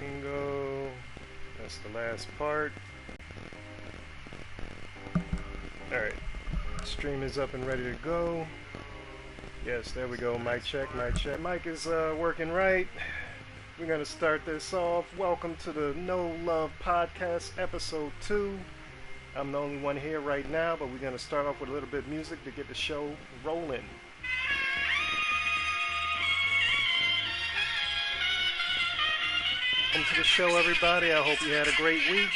Bingo. That's the last part. Alright. Stream is up and ready to go. Yes, there we go. Mic check, mic check. Mic is working right. We're going to start this off. Welcome to the No Love Podcast, Episode 2. I'm the only one here right now, but we're going to start off with a little bit of music to get the show rolling. Welcome to the show, everybody. I hope you had a great week.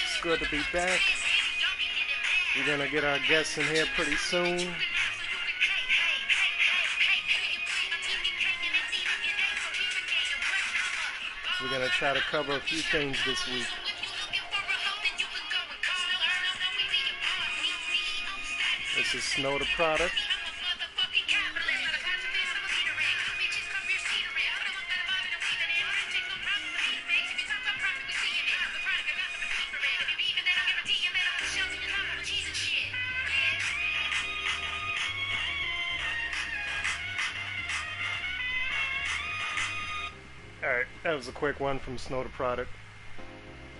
It's good to be back. We're going to get our guests in here pretty soon. We're going to try to cover a few things this week. This is Snow the Product. Alright, that was a quick one from Snow the Product.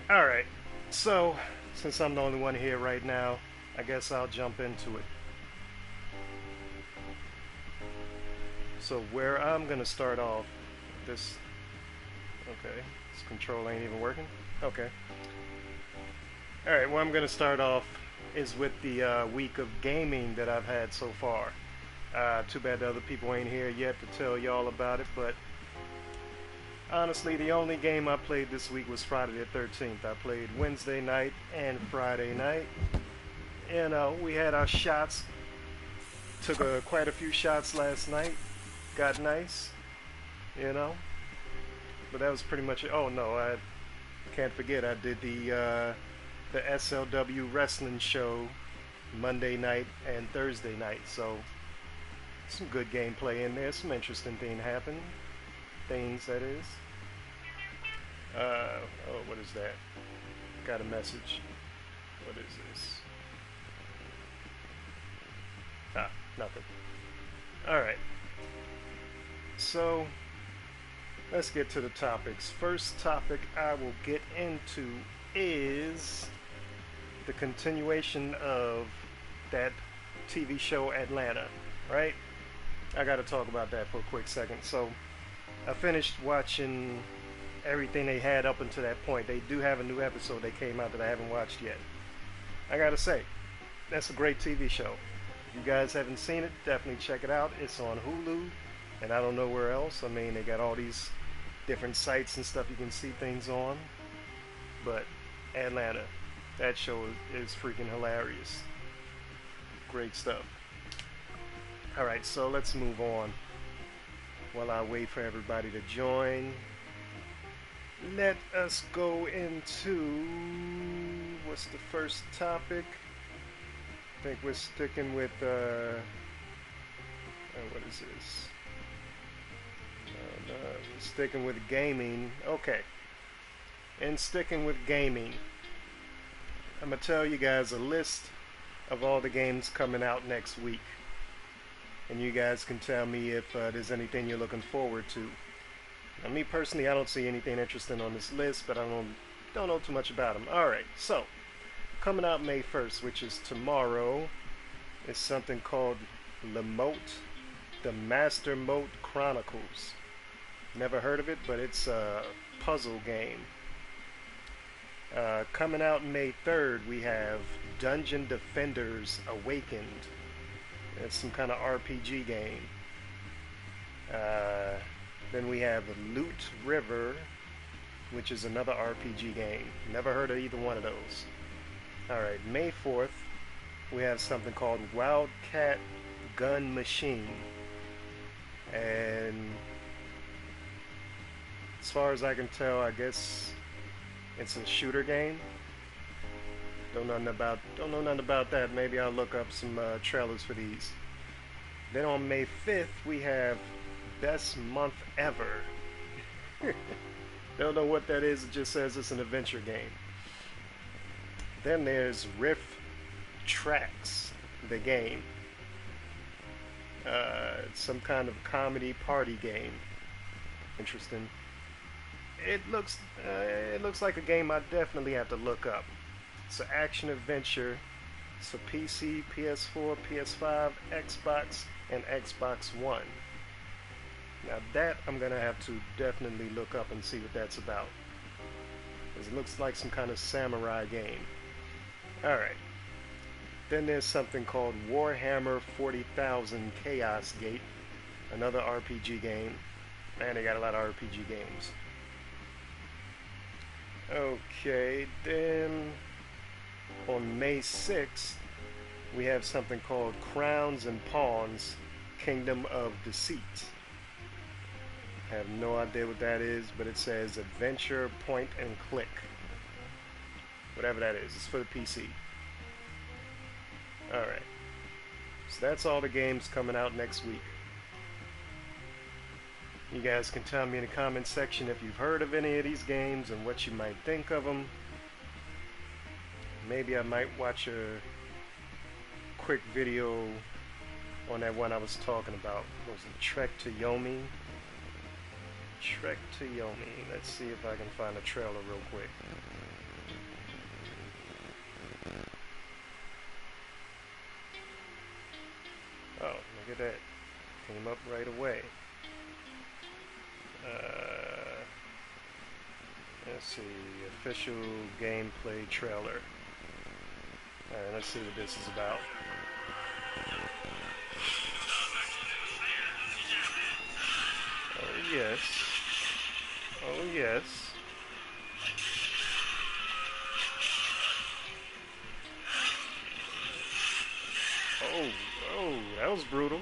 Alright, so, since I'm the only one here right now, I guess I'll jump into it. So where I'm gonna start off, this, okay, this control ain't even working, okay. Alright, where I'm gonna start off is with the week of gaming that I've had so far. Too bad the other people ain't here yet to tell y'all about it, but honestly, the only game I played this week was Friday the 13th. I played Wednesday night and Friday night. You know, we had our shots. Took quite a few shots last night. Got nice, you know. But that was pretty much it. Oh no, I can't forget I did the SLW wrestling show Monday night and Thursday night. So some good gameplay in there. Some interesting things that is. Oh, what is that? Got a message. What is this? Ah, nothing. Alright. So, let's get to the topics. First topic I will get into is the continuation of that TV show Atlanta, right? I gotta talk about that for a quick second. So, I finished watching everything they had up until that point. They do have a new episode that came out that I haven't watched yet. I gotta say, that's a great TV show. If you guys haven't seen it, definitely check it out. It's on Hulu, and I don't know where else. I mean, they got all these different sites and stuff you can see things on. But Atlanta, that show is freaking hilarious. Great stuff. Alright, so let's move on. While I wait for everybody to join, let us go into, what's the first topic? I think we're sticking with, what is this? We're sticking with gaming. Okay. And sticking with gaming, I'm going to tell you guys a list of all the games coming out next week. And you guys can tell me if there's anything you're looking forward to. Now, me personally, I don't see anything interesting on this list, but I don't know too much about them. Alright, so, coming out May 1st, which is tomorrow, is something called Lemote, the Master Moat Chronicles. Never heard of it, but it's a puzzle game. Coming out May 3rd, we have Dungeon Defenders Awakened. It's some kind of RPG game. Then we have Loot River, which is another RPG game. Never heard of either one of those. Alright, May 4th, we have something called Wildcat Gun Machine. And as far as I can tell, I guess it's a shooter game. Don't know nothing about that. Maybe I'll look up some trailers for these. Then on May 5th, we have Best Month Ever. Don't know what that is. It just says it's an adventure game. Then there's Riff Tracks, the game. It's some kind of comedy party game. Interesting. It looks like a game I definitely have to look up. It's an action adventure. It's for PC, PS4, PS5, Xbox, and Xbox One. Now that I'm gonna have to definitely look up and see what that's about, because it looks like some kind of samurai game. All right. Then there's something called Warhammer 40,000 Chaos Gate, another RPG game. Man, they got a lot of RPG games. Okay, then on May 6th, we have something called Crowns and Pawns, Kingdom of Deceit. I have no idea what that is, but it says Adventure Point and Click. Whatever that is, it's for the PC. Alright, so that's all the games coming out next week. You guys can tell me in the comment section if you've heard of any of these games and what you might think of them. Maybe I might watch a quick video on that one I was talking about. What was it, Trek to Yomi? Trek to Yomi. Let's see if I can find a trailer real quick. Oh, look at that. Came up right away. Let's see, official gameplay trailer. Alright, let's see what this is about. Oh yes. Oh yes. Oh, that was brutal.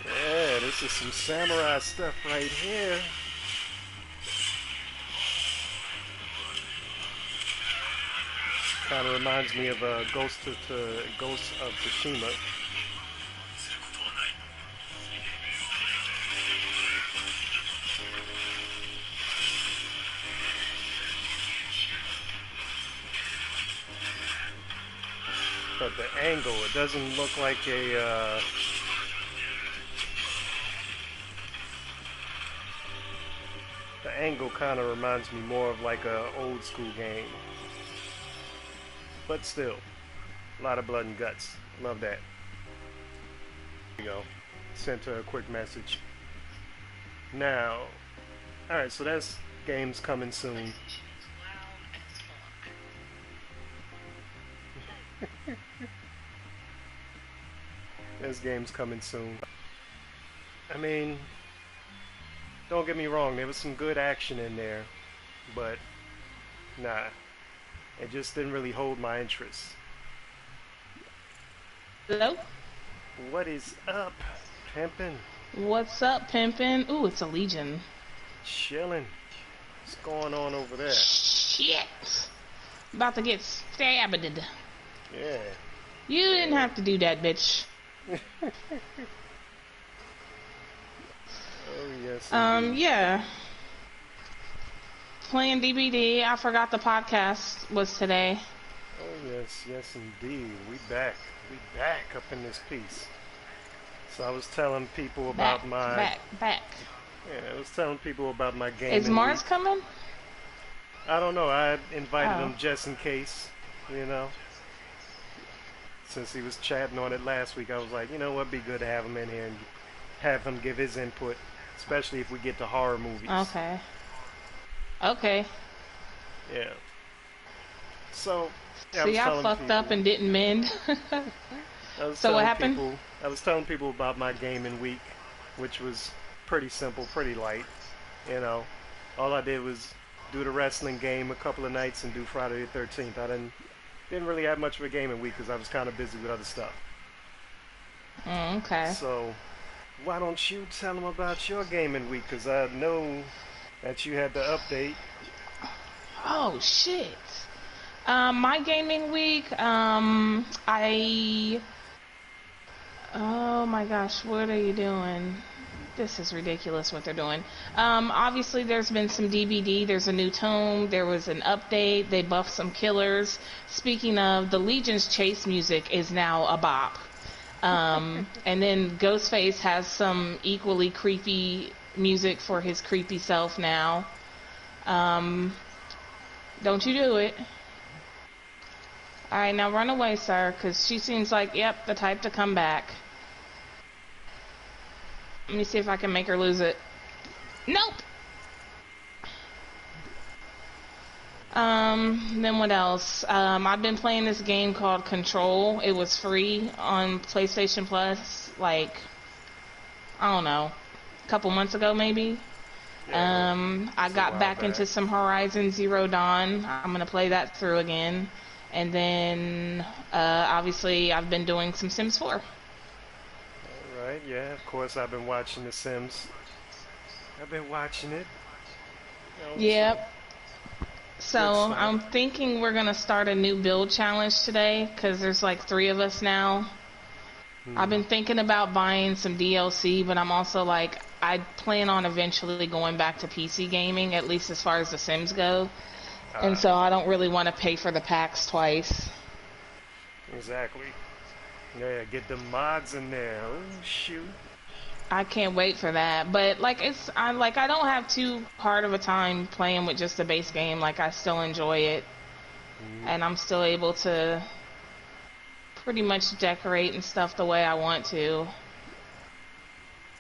Yeah, this is some samurai stuff right here. Kind of reminds me of Ghost of Tsushima. But the angle, it doesn't look like a the angle kind of reminds me more of like a old school game. But still, a lot of blood and guts. Love that. There you go. Sent her a quick message. Now, alright, so that's games coming soon. There's games coming soon. I mean, don't get me wrong, there was some good action in there, but nah, it just didn't really hold my interest. Hello? What is up, pimpin'? What's up, pimpin'? Ooh, it's a Legion. Chillin'. What's going on over there? Shit! About to get stabbed. Yeah. You didn't have to do that, bitch. Oh yes. Indeed. Yeah. Playing DBD. I forgot the podcast was today. Oh yes, yes indeed. We back up in this piece. So I was telling people about back. Yeah, I was telling people about my game. Is Marz coming? I don't know. I invited him just in case, you know. Since he was chatting on it last week, I was like, you know what, be good to have him in here and have him give his input, especially if we get to horror movies. Okay. Okay. Yeah. So, yeah, so y'all fucked up and didn't mend. So what happened? I was telling people about my gaming week, which was pretty simple, pretty light. You know, all I did was do the wrestling game a couple of nights and do Friday the 13th. I didn't really have much of a gaming week because I was kind of busy with other stuff. Okay. So, why don't you tell them about your gaming week? Because I know that you had the update. Oh, shit. My gaming week, oh my gosh, what are you doing? This is ridiculous what they're doing. Obviously there's been some DBD, there's a new tome, there was an update, they buffed some killers. Speaking of, the Legion's chase music is now a bop. And then Ghostface has some equally creepy music for his creepy self now. Don't you do it. Alright, now run away, sir, because she seems like, yep, the type to come back. Let me see if I can make her lose it. Nope! Then what else? I've been playing this game called Control. It was free on PlayStation Plus, like, I don't know, a couple months ago maybe. Yeah, I got back into some Horizon Zero Dawn. I'm gonna play that through again. And then, obviously, I've been doing some Sims 4. Alright, yeah, of course I've been watching The Sims. I've been watching it. Yep. So I'm thinking we're gonna start a new build challenge today because there's like 3 of us now. I've been thinking about buying some DLC, but I'm also like, I plan on eventually going back to PC gaming, at least as far as The Sims go. And so I don't really want to pay for the packs twice. Exactly. Yeah, get the mods in there. Oh shoot. I can't wait for that, but like I don't have too hard of a time playing with just the base game. Like I still enjoy it, and I'm still able to pretty much decorate and stuff the way I want to.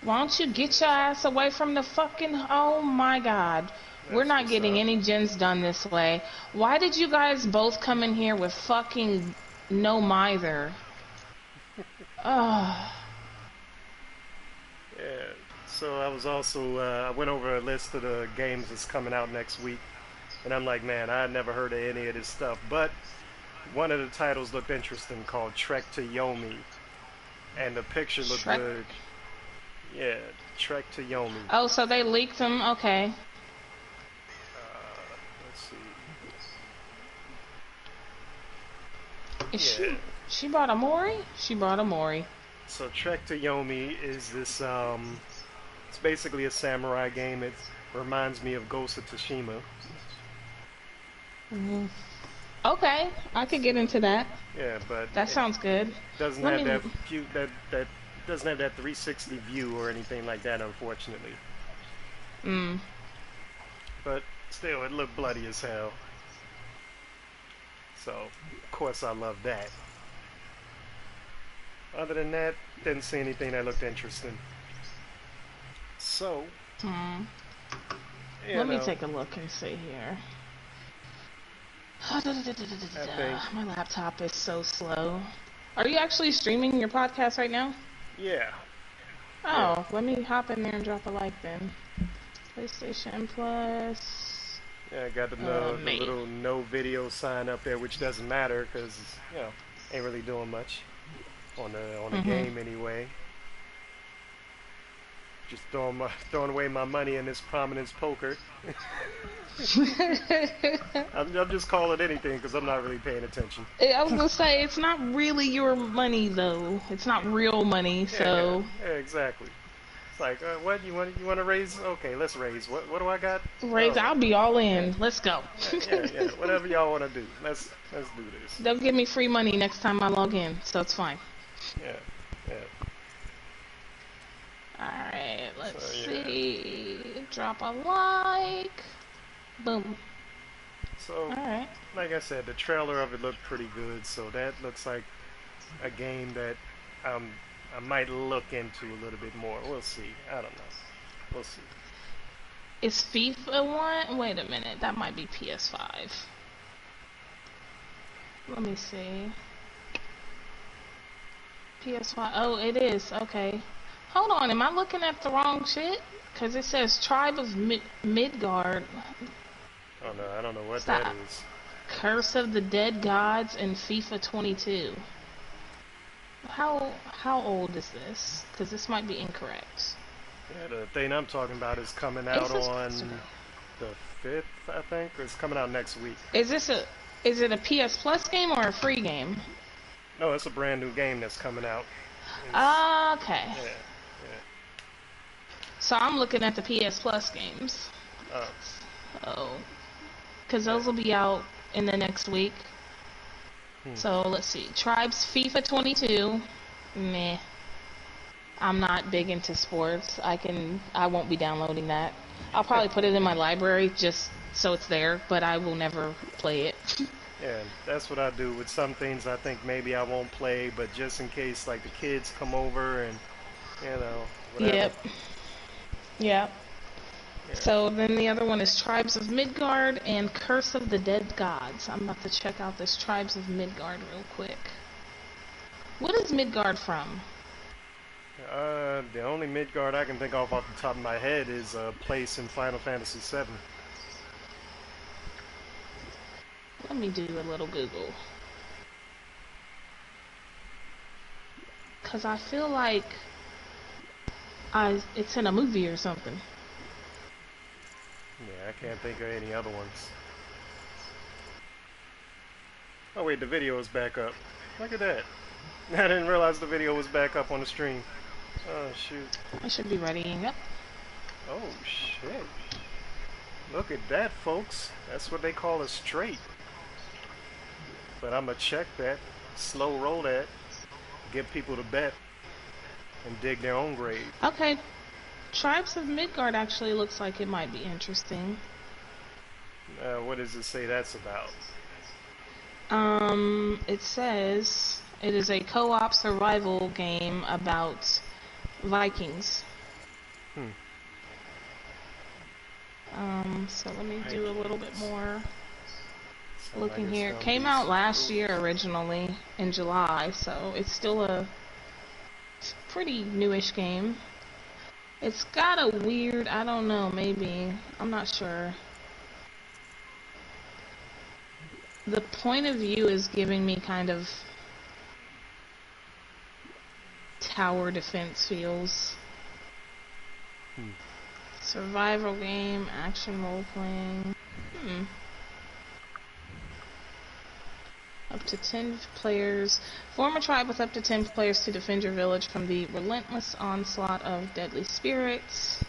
Why don't you get your ass away from the fucking? Oh my God, we're not getting any gens done this way. Why did you guys both come in here with fucking no mither? Ugh. Yeah, so I was also, I went over a list of the games that's coming out next week, and I'm like, man, I had never heard of any of this stuff, but one of the titles looked interesting, called Trek to Yomi, and the picture looked good. Yeah, Trek to Yomi. Oh, so they leaked them? Okay. Let's see. She brought a Mori? She brought a Mori. So Trek to Yomi is this, it's basically a samurai game. It reminds me of Ghost of Tsushima. Okay, I could get into that. Yeah, but that sounds good. Doesn't have that that doesn't have that 360 view or anything like that, unfortunately. But still, it looked bloody as hell. So, of course, I love that. Other than that, didn't see anything that looked interesting. So, let me take a look and see here. My laptop is so slow. Are you actually streaming your podcast right now? Yeah. Oh, let me hop in there and drop a like then. PlayStation Plus. Yeah, I got the little no video sign up there, which doesn't matter because, you know, ain't really doing much on the game anyway. Just throwing away my money in this prominence poker. I'm just calling it anything because I'm not really paying attention. I was gonna say it's not really your money though. It's not real money, so. Yeah, exactly. It's like, what you want to raise? Okay, let's raise. What do I got? Raise. I'll be all in. Let's go. Yeah. Whatever y'all want to do. Let's do this. They'll give me free money next time I log in, so it's fine. Yeah. Alright, let's see. Drop a like. Boom. So, like I said, the trailer of it looked pretty good, so that looks like a game that I might look into a little bit more. We'll see. I don't know. We'll see. Is FIFA one? Wait a minute. That might be PS5. Let me see. PS5. Oh, it is. Okay. Hold on. Am I looking at the wrong shit? Because it says Tribe of Midgard. Oh no, I don't know what that is. Curse of the Dead Gods and FIFA 22. How old is this? Because this might be incorrect. Yeah, the thing I'm talking about is coming out on the 5th, I think. Or it's coming out next week. Is it a PS Plus game or a free game? No, it's a brand new game that's coming out. Okay. Yeah. So I'm looking at the PS Plus games. Oh. Because those will be out in the next week. So let's see. Tribes FIFA 22. Meh. I'm not big into sports. I won't be downloading that. I'll probably put it in my library just so it's there, but I will never play it. Yeah, that's what I do with some things. I think maybe I won't play, but just in case, like the kids come over and whatever. Yep. Yep. Yeah. So then the other one is Tribes of Midgard and Curse of the Dead Gods. I'm about to check out this Tribes of Midgard real quick. What is Midgard from? The only Midgard I can think of off the top of my head is a place in Final Fantasy VII. Let me do a little Google. Because I feel like it's in a movie or something. Yeah, I can't think of any other ones. Oh wait, the video is back up. Look at that. I didn't realize the video was back up on the stream. Oh shoot. I should be readying up. Oh shit. Look at that, folks. That's what they call a straight. But I'ma check that, slow roll that, get people to bet, and dig their own grave. Okay. Tribes of Midgard actually looks like it might be interesting. What does it say that's about? It says it is a co-op survival game about Vikings. So let me do a little bit more looking here. It came out last year originally in July, so it's still a pretty newish game. It's got a weird, I don't know, maybe, I'm not sure. The point of view is giving me kind of tower defense feels. Survival game, action role playing. Up to 10 players. Form a tribe with up to 10 players to defend your village from the relentless onslaught of deadly spirits.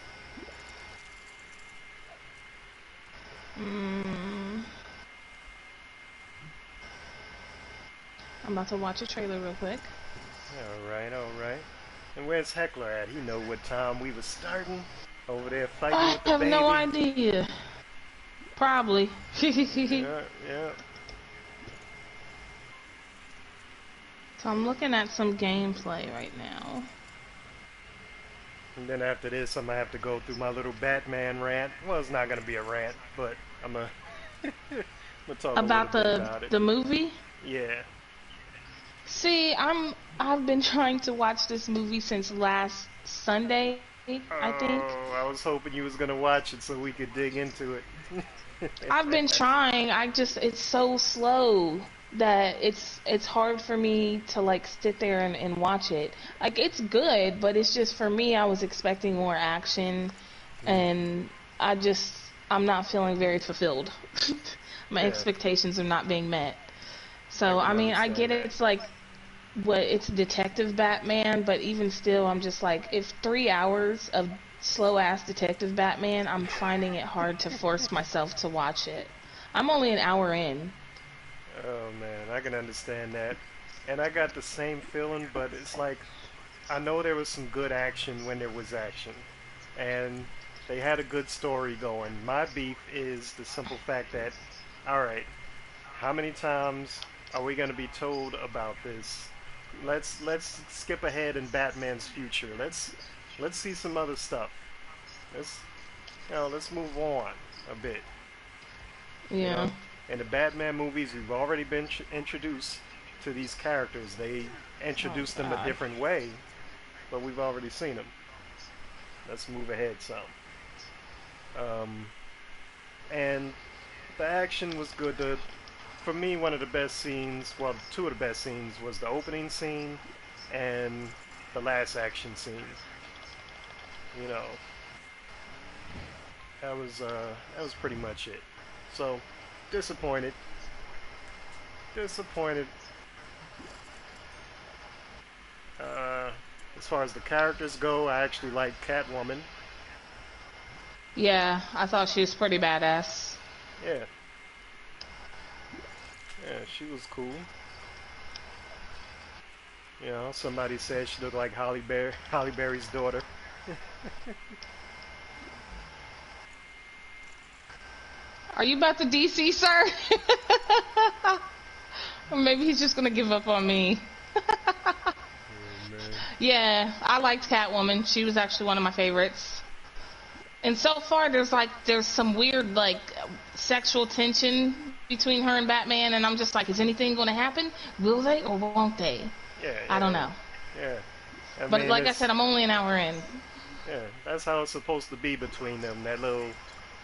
I'm about to watch a trailer real quick. Alright, alright. And where's Heckler at? He know what time we was starting. Over there fighting with the baby. I have no idea. Probably. Yeah. So I'm looking at some gameplay right now. And then after this, I'm gonna have to go through my little Batman rant. Well, it's not gonna be a rant, but I'm gonna talk about the movie. Yeah. See, I've been trying to watch this movie since last Sunday, I think. Oh, I was hoping you was gonna watch it so we could dig into it. I've been trying. It's so slow that it's hard for me to like sit there and watch it. Like it's good, but it's just for me I was expecting more action and I'm not feeling very fulfilled. My expectations are not being met. So I mean I get it, it's like it's Detective Batman, but even still I'm just like if 3 hours of slow ass Detective Batman, I'm finding it hard to force myself to watch it. I'm only an hour in. Oh man, I can understand that. And I got the same feeling, but it's like, I know there was some good action when there was action. And they had a good story going. My beef is the simple fact that, alright, how many times are we going to be told about this? Let's skip ahead in Batman's future. Let's see some other stuff. Let's move on a bit. Yeah. You know? In the Batman movies, we've already been introduced to these characters. They introduced them a different way, but we've already seen them. Let's move ahead some. And the action was good. For me, one of the best scenes, well, two of the best scenes, was the opening scene and the last action scene. You know, that was pretty much it. So. Disappointed. As far as the characters go, I actually like Catwoman. Yeah, I thought she was pretty badass. Yeah, she was cool. You know, somebody said she looked like Holly Berry's daughter. Are you about to DC, sir? Or maybe he's just gonna give up on me. Oh, man. Yeah, I liked Catwoman. She was actually one of my favorites. And so far, there's some weird like sexual tension between her and Batman, and I'm just like, is anything going to happen? Will they or won't they? Yeah, I don't know. Yeah. But like I said, I'm only an hour in. Yeah, that's how it's supposed to be between them. That little,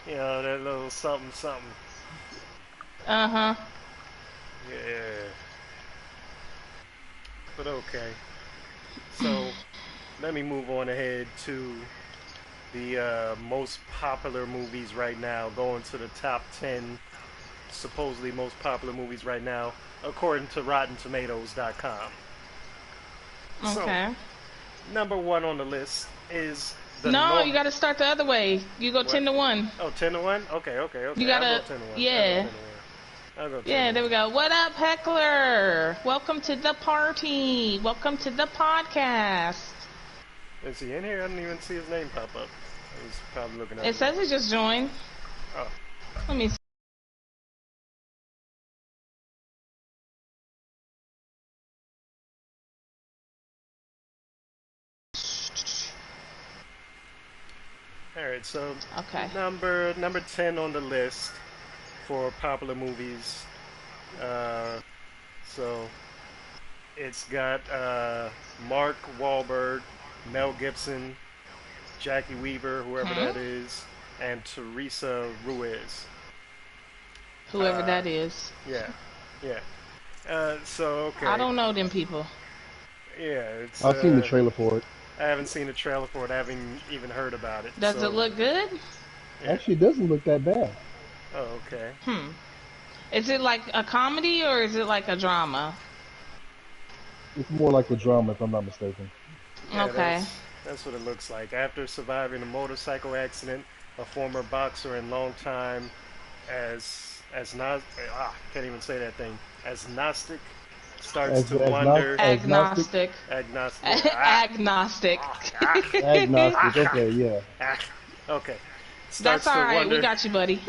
you know, that little something, something. Uh-huh. Yeah. But okay. So, let me move on ahead to the most popular movies right now, going to the top 10 supposedly most popular movies right now, according to RottenTomatoes.com. Okay. So, number one on the list is the No, you got to start the other way. You go What? 10 to 1. Oh, 10 to 1? Okay. You got I'll to, go 10 to 1. yeah. I'll go 10 Yeah, to there we 1. go. What up, Heckler? Welcome to the party. Welcome to the podcast. Is he in here? I didn't even see his name pop up. He's probably looking at It says he just joined. Oh. Let me see. Alright, so Okay. number 10 on the list for popular movies. So it's got Mark Wahlberg, Mel Gibson, Jackie Weaver, whoever that is, and Teresa Ruiz. Whoever that is. Yeah. So okay. I don't know them people. Yeah, it's. I've seen the trailer for it. I haven't seen the trailer for it. I haven't even heard about it. Does it look good? Yeah. Actually, it doesn't look that bad. Oh, okay. Is it like a comedy or is it like a drama? It's more like a drama, if I'm not mistaken. Yeah, Okay. That's what it looks like. After surviving a motorcycle accident, a former boxer and longtime can't even say that thing. Agnostic starts to wonder. Agnostic. Agnostic, okay, yeah. Okay. That's all right. We got you, buddy.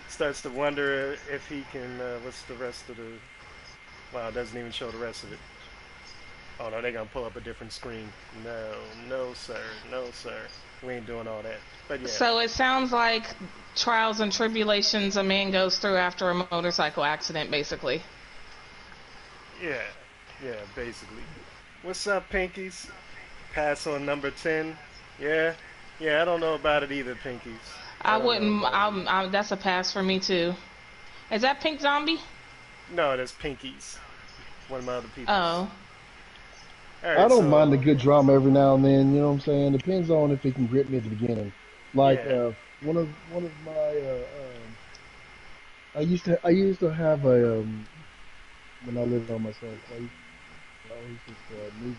Starts to wonder if he can. What's the rest of the? Wow, it doesn't even show the rest of it. Oh no, they're gonna pull up a different screen. No, sir. We ain't doing all that. But yeah. So it sounds like trials and tribulations a man goes through after a motorcycle accident, basically. Yeah, basically. What's up, Pinkies? Pass on number 10. Yeah, I don't know about it either, Pinkies. I wouldn't. That's a pass for me too. Is that Pink Zombie? No, that's Pinkies. One of my other people. Oh. Right, I don't mind a good drama every now and then. You know what I'm saying? Depends on if it can grip me at the beginning. Like one of my I used to have a when I lived on myself. I used to movie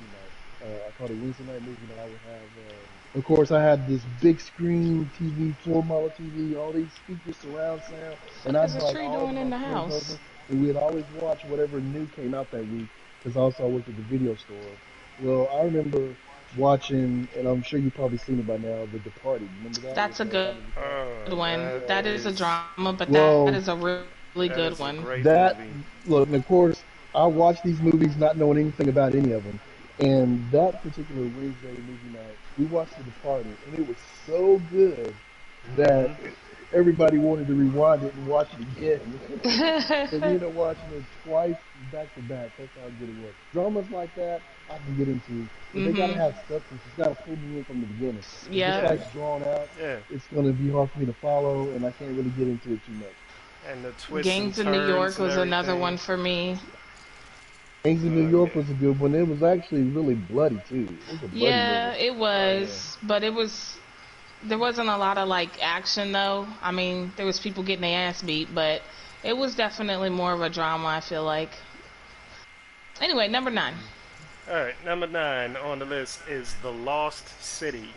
night. I called it Wednesday night movie night. I would have, of course, I had this big screen TV, floor model TV, all these speakers, surround sound, and I'd What's the tree doing in the house? And we'd always watch whatever new came out that week, because also I worked at the video store. Well, I remember watching, and I'm sure you've probably seen it by now, The Departed. Remember that? That's a good one. That is a drama, but Well, that is a really good one. Look, and of course, I watched these movies not knowing anything about any of them. And that particular Wednesday movie night, we watched The Departed, and it was so good that everybody wanted to rewind it and watch it again. So we ended up watching it twice back to back. That's how good it was. Dramas like that, I can get into. But they gotta have substance. It's gotta pull me in from the beginning. Yeah. If it's like drawn out, it's gonna be hard for me to follow, and I can't really get into it too much. And the twists Gangs in New York was another one for me. Gangs in New York was a good one. It was actually really bloody too. It was a bloody movie. It was, but there wasn't a lot of like action though. I mean, there was people getting their ass beat, but it was definitely more of a drama, I feel like. Anyway, number 9. Alright, number 9 on the list is The Lost City.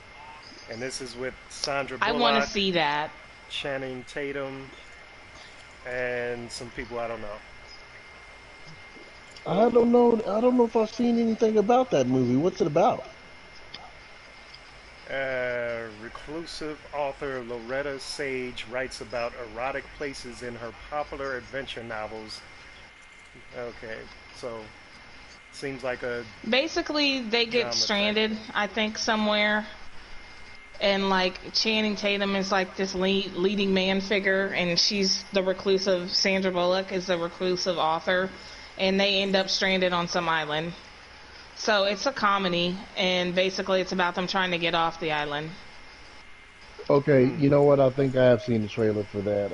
And this is with Sandra Bullock. I want to see that. Channing Tatum, and some people I don't know. I don't know. I don't know if I've seen anything about that movie. What's it about? Reclusive author Loretta Sage writes about erotic places in her popular adventure novels. Okay, so seems like a Basically, they get drama type stranded, thing. I think, somewhere. And like Channing Tatum is like this leading man figure, and she's the reclusive. Sandra Bullock is the reclusive author, and they end up stranded on some island. So it's a comedy, and basically it's about them trying to get off the island. Okay, Hmm. you know what? I think I have seen the trailer for that.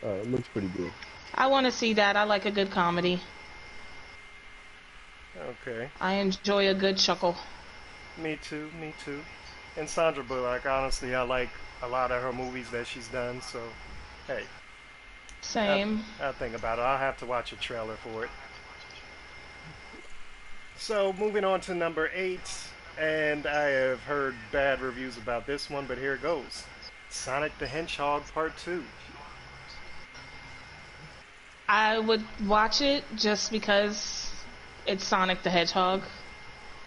It looks pretty good. I want to see that. I like a good comedy. Okay. I enjoy a good chuckle. Me too. Me too. And Sandra Bullock, honestly, I like a lot of her movies that she's done. So, hey, I Same. I think about it. I'll have to watch a trailer for it. So, moving on to number 8, and I have heard bad reviews about this one, but here it goes. Sonic the Hedgehog Part 2. I would watch it just because it's Sonic the Hedgehog,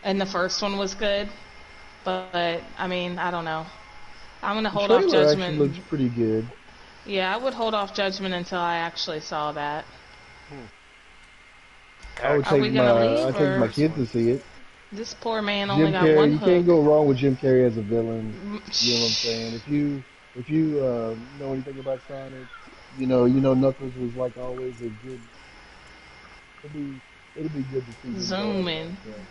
and the first one was good. But I mean, I don't know. I'm gonna The hold off trailer actually looks judgment. pretty good. Yeah, I would hold off judgment until I actually saw that. Hmm. I would Are take we gonna my I leave, take my or First kids one. to see it. this poor man only Jim got one Carrey, you can't hook? go wrong with Jim Carrey as a villain. You know what I'm saying? If you know anything about Sonic, you know Knuckles was like always a good. It'll be it'll be good to see them go at Zoom it on in. film.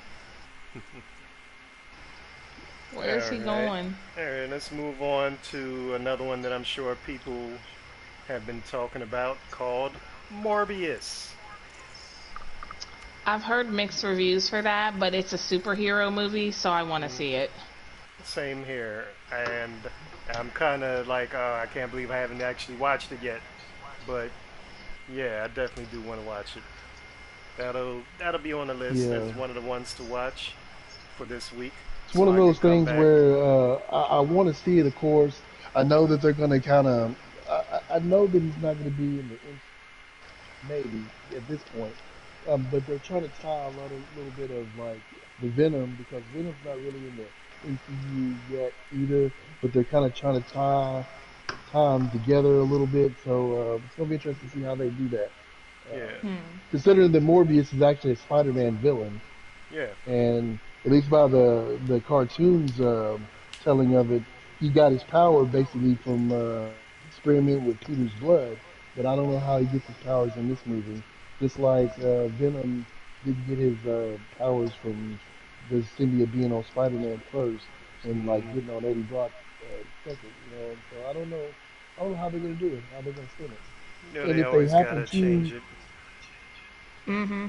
Where is he Alright. going? Alright, let's move on to another one that I'm sure people have been talking about called Morbius. I've heard mixed reviews for that, but it's a superhero movie, so I want to Mm, see it. same here. And I'm kind of like, I can't believe I haven't actually watched it yet. But yeah, I definitely do want to watch it. That'll be on the list as Yeah, one of the ones to watch for this week, it's one so of I can those come things back. where I want to see it. Of course, I know that they're going to kind of. I know that he's not going to be in the maybe at this point, but they're trying to tie a little bit of like the Venom because Venom's not really in the MCU yet either. But they're kind of trying to tie them together a little bit. So it's gonna be interesting to see how they do that. Yeah, Hmm. Considering that Morbius is actually a Spider-Man villain, yeah. and at least by the cartoons telling of it, he got his power basically from experiment with Peter's blood. But I don't know how he gets his powers in this movie. Just like Venom didn't get his powers from the symbiote being on Spider-Man first, and like Mm, getting on Eddie Brock second. And so I don't know. I don't know how they're gonna do it. How they're gonna spin it. you know, And they if they always happen gotta change to, it. Mm-hmm.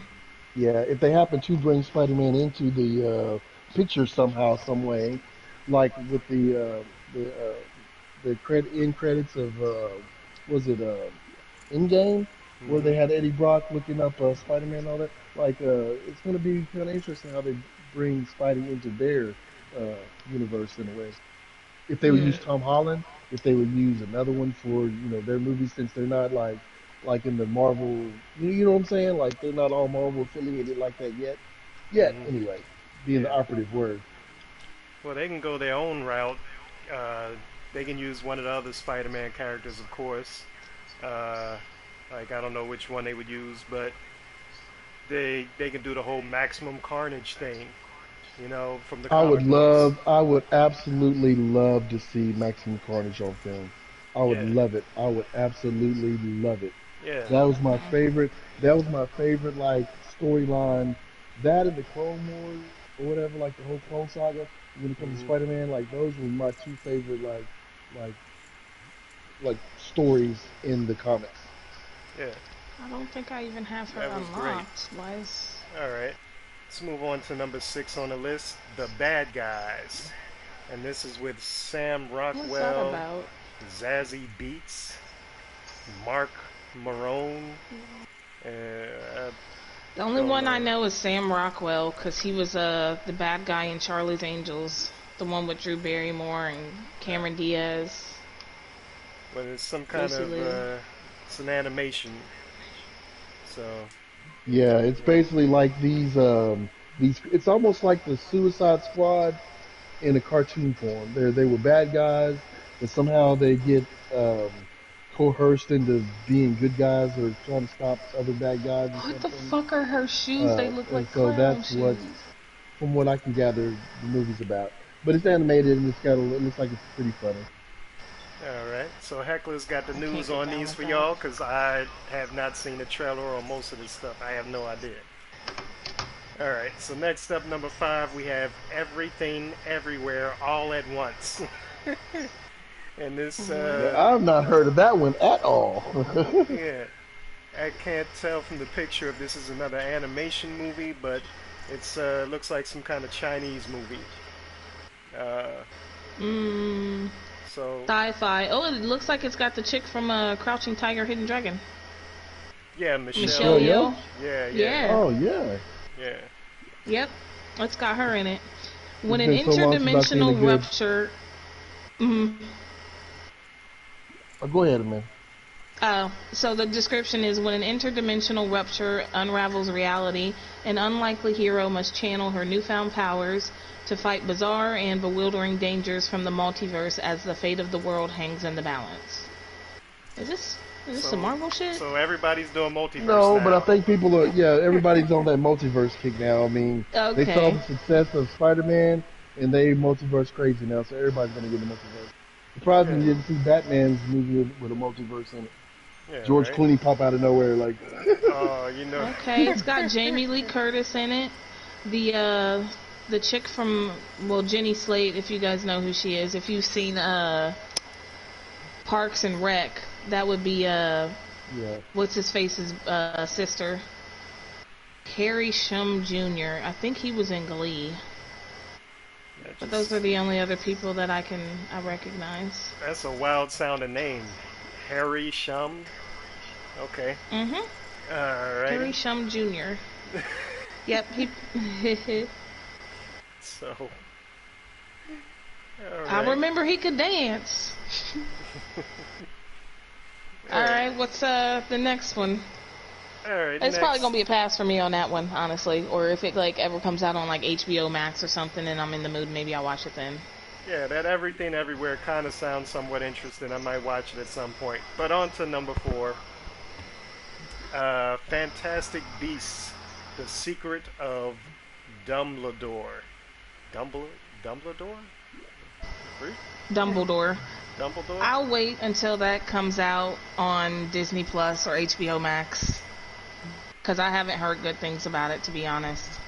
yeah, if they happen to bring Spider-Man into the picture somehow, some way, like with the end credits of was it Endgame, where Hmm. they had Eddie Brock looking up Spider-Man and all that. Like, it's gonna be kind of interesting how they bring Spidey into their universe in a way. If they would Yeah, use Tom Holland, if they would use another one for their movies, since they're not like in the Marvel, you know what I'm saying? Like they're not all Marvel affiliated like that yet. Yet, hmm, anyway, being the yeah. operative word. Well, they can go their own route. Uh, they can use one of the other Spider-Man characters, of course. Uh, like I don't know which one they would use, but they can do the whole Maximum Carnage thing, from the comic books. I would absolutely love to see Maximum Carnage on film. I would Yeah, love it. I would absolutely love it. yeah. That was my favorite. That was my favorite like storyline. That and the Clone Wars or whatever, like the whole Clone Saga. When it comes to Hmm. Spider-Man, like those were my two favorite like like stories in the comics. Yeah, I don't think I even have her that was great. unlocked. Why is... All right, let's move on to number 6 on the list, The Bad Guys, and this is with Sam What's that Rockwell, about? Zazie Beats, Mark Marone. I The only don't one I know. know is Sam Rockwell, because he was the bad guy in Charlie's Angels. The one with Drew Barrymore and Uh, Cameron Diaz, but it's some kind Lucy of Liu. it's an animation, so Yeah, it's basically like these. It's almost like the Suicide Squad in a cartoon form. They were bad guys, but somehow they get coerced into being good guys or trying to stop other bad guys or What the something. fuck are her shoes? They look And like so clown that's what, shoes. from what I can gather, the movie's about. But it's animated and it looks like it's pretty funny. Alright, so Heckler's got the I can't news get on down these with for that. y'all because I have not seen a trailer or most of this stuff. I have no idea. Alright, so next up, number 5, we have Everything Everywhere All at Once. And this, Now, I've not heard of that one at all. yeah, I can't tell from the picture if this is another animation movie, but it's looks like some kind of Chinese movie. Uh, Mmm. so Sci-fi. Oh, it looks like it's got the chick from Crouching Tiger, Hidden Dragon. yeah, Michelle Michelle. Yeoh? Yeoh. Yeah, yeah, Yeah. Oh yeah, yeah. Yep. It's got her in it. When it's an been so long since I've seen a interdimensional good. rupture. Mm, Oh, go ahead, man. so the description is when an interdimensional rupture unravels reality, an unlikely hero must channel her newfound powers to fight bizarre and bewildering dangers from the multiverse as the fate of the world hangs in the balance. Is this some Marvel shit? So everybody's doing multiverse No, now. but I think people are. Yeah, everybody's on that multiverse kick now. I mean, they saw Okay. the success of Spider-Man, and they multiverse crazy now. So everybody's gonna get the multiverse. Surprised Yeah, me you didn't see Batman's movie with a multiverse in it. yeah, George right. Clooney pop out of nowhere like. Oh, you know. Okay, it's got Jamie Lee Curtis in it. The chick from Jenny Slate, if you guys know who she is. If you've seen Parks and Rec, that would be Yeah. what's his face's sister. Harry Shum Jr. I think he was in Glee. But those are the only other people that I recognize. That's a wild sounding name. Harry Shum. Okay. Mhm. Harry Alright. Shum Jr. Yep, he. So. I Alright. remember he could dance. Alright, what's the next one? Alright, It's probably next. gonna be a pass for me on that one, honestly. Or if it like ever comes out on like HBO Max or something and I'm in the mood, maybe I'll watch it then. Yeah, that Everything Everywhere kind of sounds somewhat interesting. I might watch it at some point. But on to number 4. Fantastic Beasts: The Secret of Dumbledore. Dumbledore? Fruit? Dumbledore. Dumbledore? I'll wait until that comes out on Disney Plus or HBO Max. Because I haven't heard good things about it, to be honest.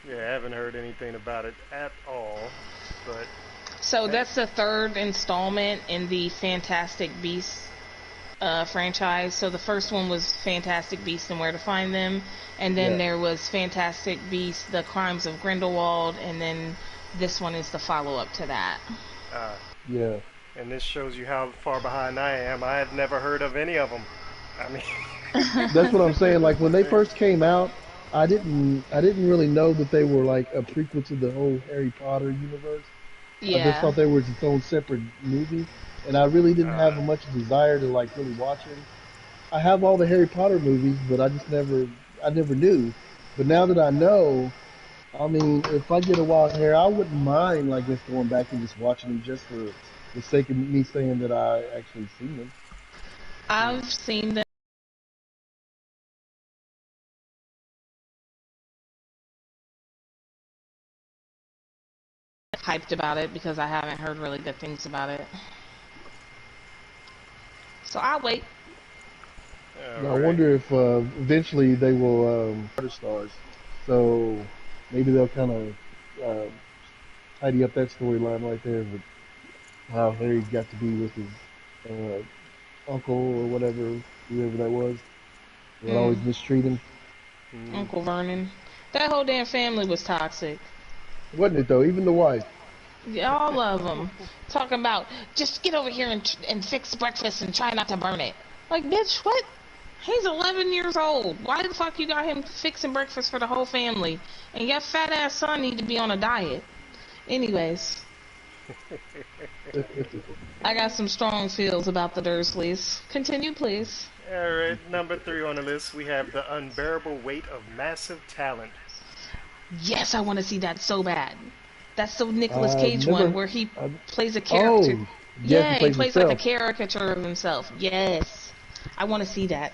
Yeah, I haven't heard anything about it at all. But So that's the third installment in the Fantastic Beasts franchise. So the first one was Fantastic Beasts and Where to Find Them. And then Yeah. there was Fantastic Beasts, The Crimes of Grindelwald. And then this one is the follow-up to that. Yeah. and this shows you how far behind I am. I had never heard of any of them. I mean, That's what I'm saying. Like when they first came out, I didn't really know that they were like a prequel to the whole Harry Potter universe. I just Yeah. thought they were its own separate movie, and I really didn't have much desire to like really watch them. I have all the Harry Potter movies, but I never knew. But now that I know, I mean, if I get a wild hair, I wouldn't mind like just going back and just watching them just for the sake of me saying that I actually seen them. I've seen them. Hyped about it because I haven't heard really good things about it. So I'll wait. Now, I wonder if eventually they will Potter stars, so maybe they'll kind of tidy up that storyline right there with how Harry got to be with his uncle or whatever, whoever that was. They would always mistreat him. Uncle Vernon. That whole damn family was toxic. Wasn't it though? Even the wife. All of them. Talking about, just get over here and fix breakfast and try not to burn it. Like, bitch, what? He's 11 years old. Why the fuck you got him fixing breakfast for the whole family? And your fat ass son need to be on a diet. Anyways. I got some strong feels about the Dursleys. Continue, please. Alright, number 3 on the list, we have The Unbearable Weight of Massive Talent. Yes, I want to see that so bad. That's the Nicolas I've Cage one never. where he I've, plays a character. oh, yes, he Yeah, he plays plays like a himself. caricature of himself. Yes. I want to see that.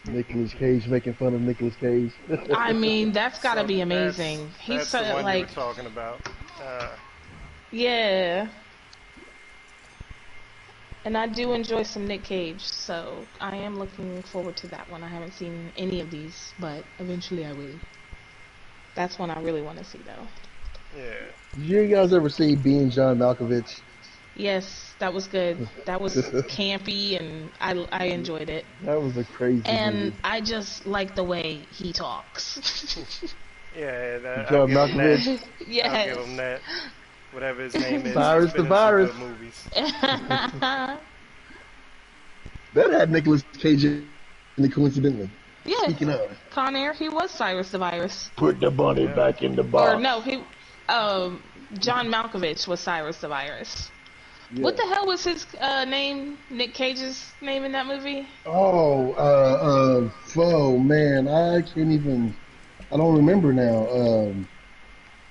Nicolas Cage making fun of Nicolas Cage. I mean, that's got to So be amazing. He's that's the so, one you were like, talking about. yeah. And I do enjoy some Nick Cage, so I am looking forward to that one. I haven't seen any of these, but eventually I will. That's one I really want to see, though. Yeah. Did you guys ever see Being John Malkovich? Yes, that was good. That was campy, and I enjoyed it. That was a crazy And movie. I just like the way he talks. Yeah, I'll John give him that. Malkovich, I'll Yes. give him that. Whatever his name is, Cyrus he's the been in some Virus. good movies. That had Nicolas Cage in it coincidentally. Yeah, Speaking of, Con Air, he was Cyrus the Virus. put the bunny Yeah. back in the Or box. no, John Malkovich was Cyrus the Virus. Yeah. What the hell was his name? Nick Cage's name in that movie? Oh man, I can't even. I don't remember now.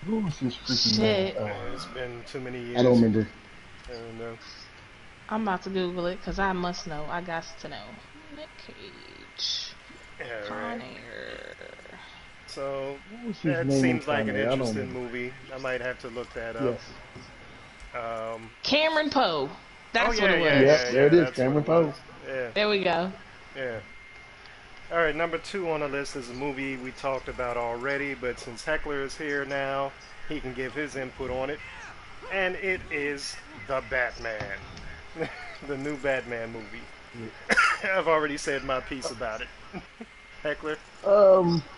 What was his freaking name? Shit. It's been too many years. I don't remember. I don't know. I'm about to Google it because I must know. I got to know. Nick Cage. Yeah, Con right. Air. So What was his that name seems in like an Con Air? I don't interesting remember. movie. I might have to look that up. Yes. Cameron Poe. That's oh, what it was. yeah, Yep, there it is, that's Cameron what it Poe. was. Yeah, There we go. yeah. All right, number 2 on the list is a movie we talked about already, but since Heckler is here now, he can give his input on it. And it is The Batman. The new Batman movie. I've already said my piece about it. Heckler?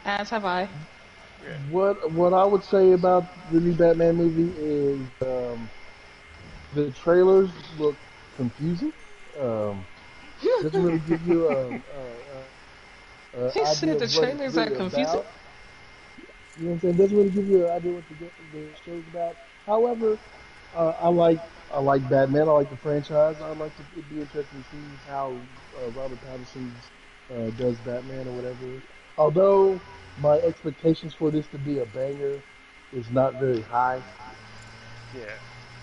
As have I. Yeah. What I would say about the new Batman movie is the trailers look confusing. Doesn't really give you He idea said the of what it's trailers are really confusing. about. You know what I'm saying? Doesn't really give you an idea what the show's about. However, I like Batman. I like the franchise. I'd like to. It'd be interesting to see how Robert Pattinson does Batman or whatever. Although my expectations for this to be a banger is not very high. Yeah.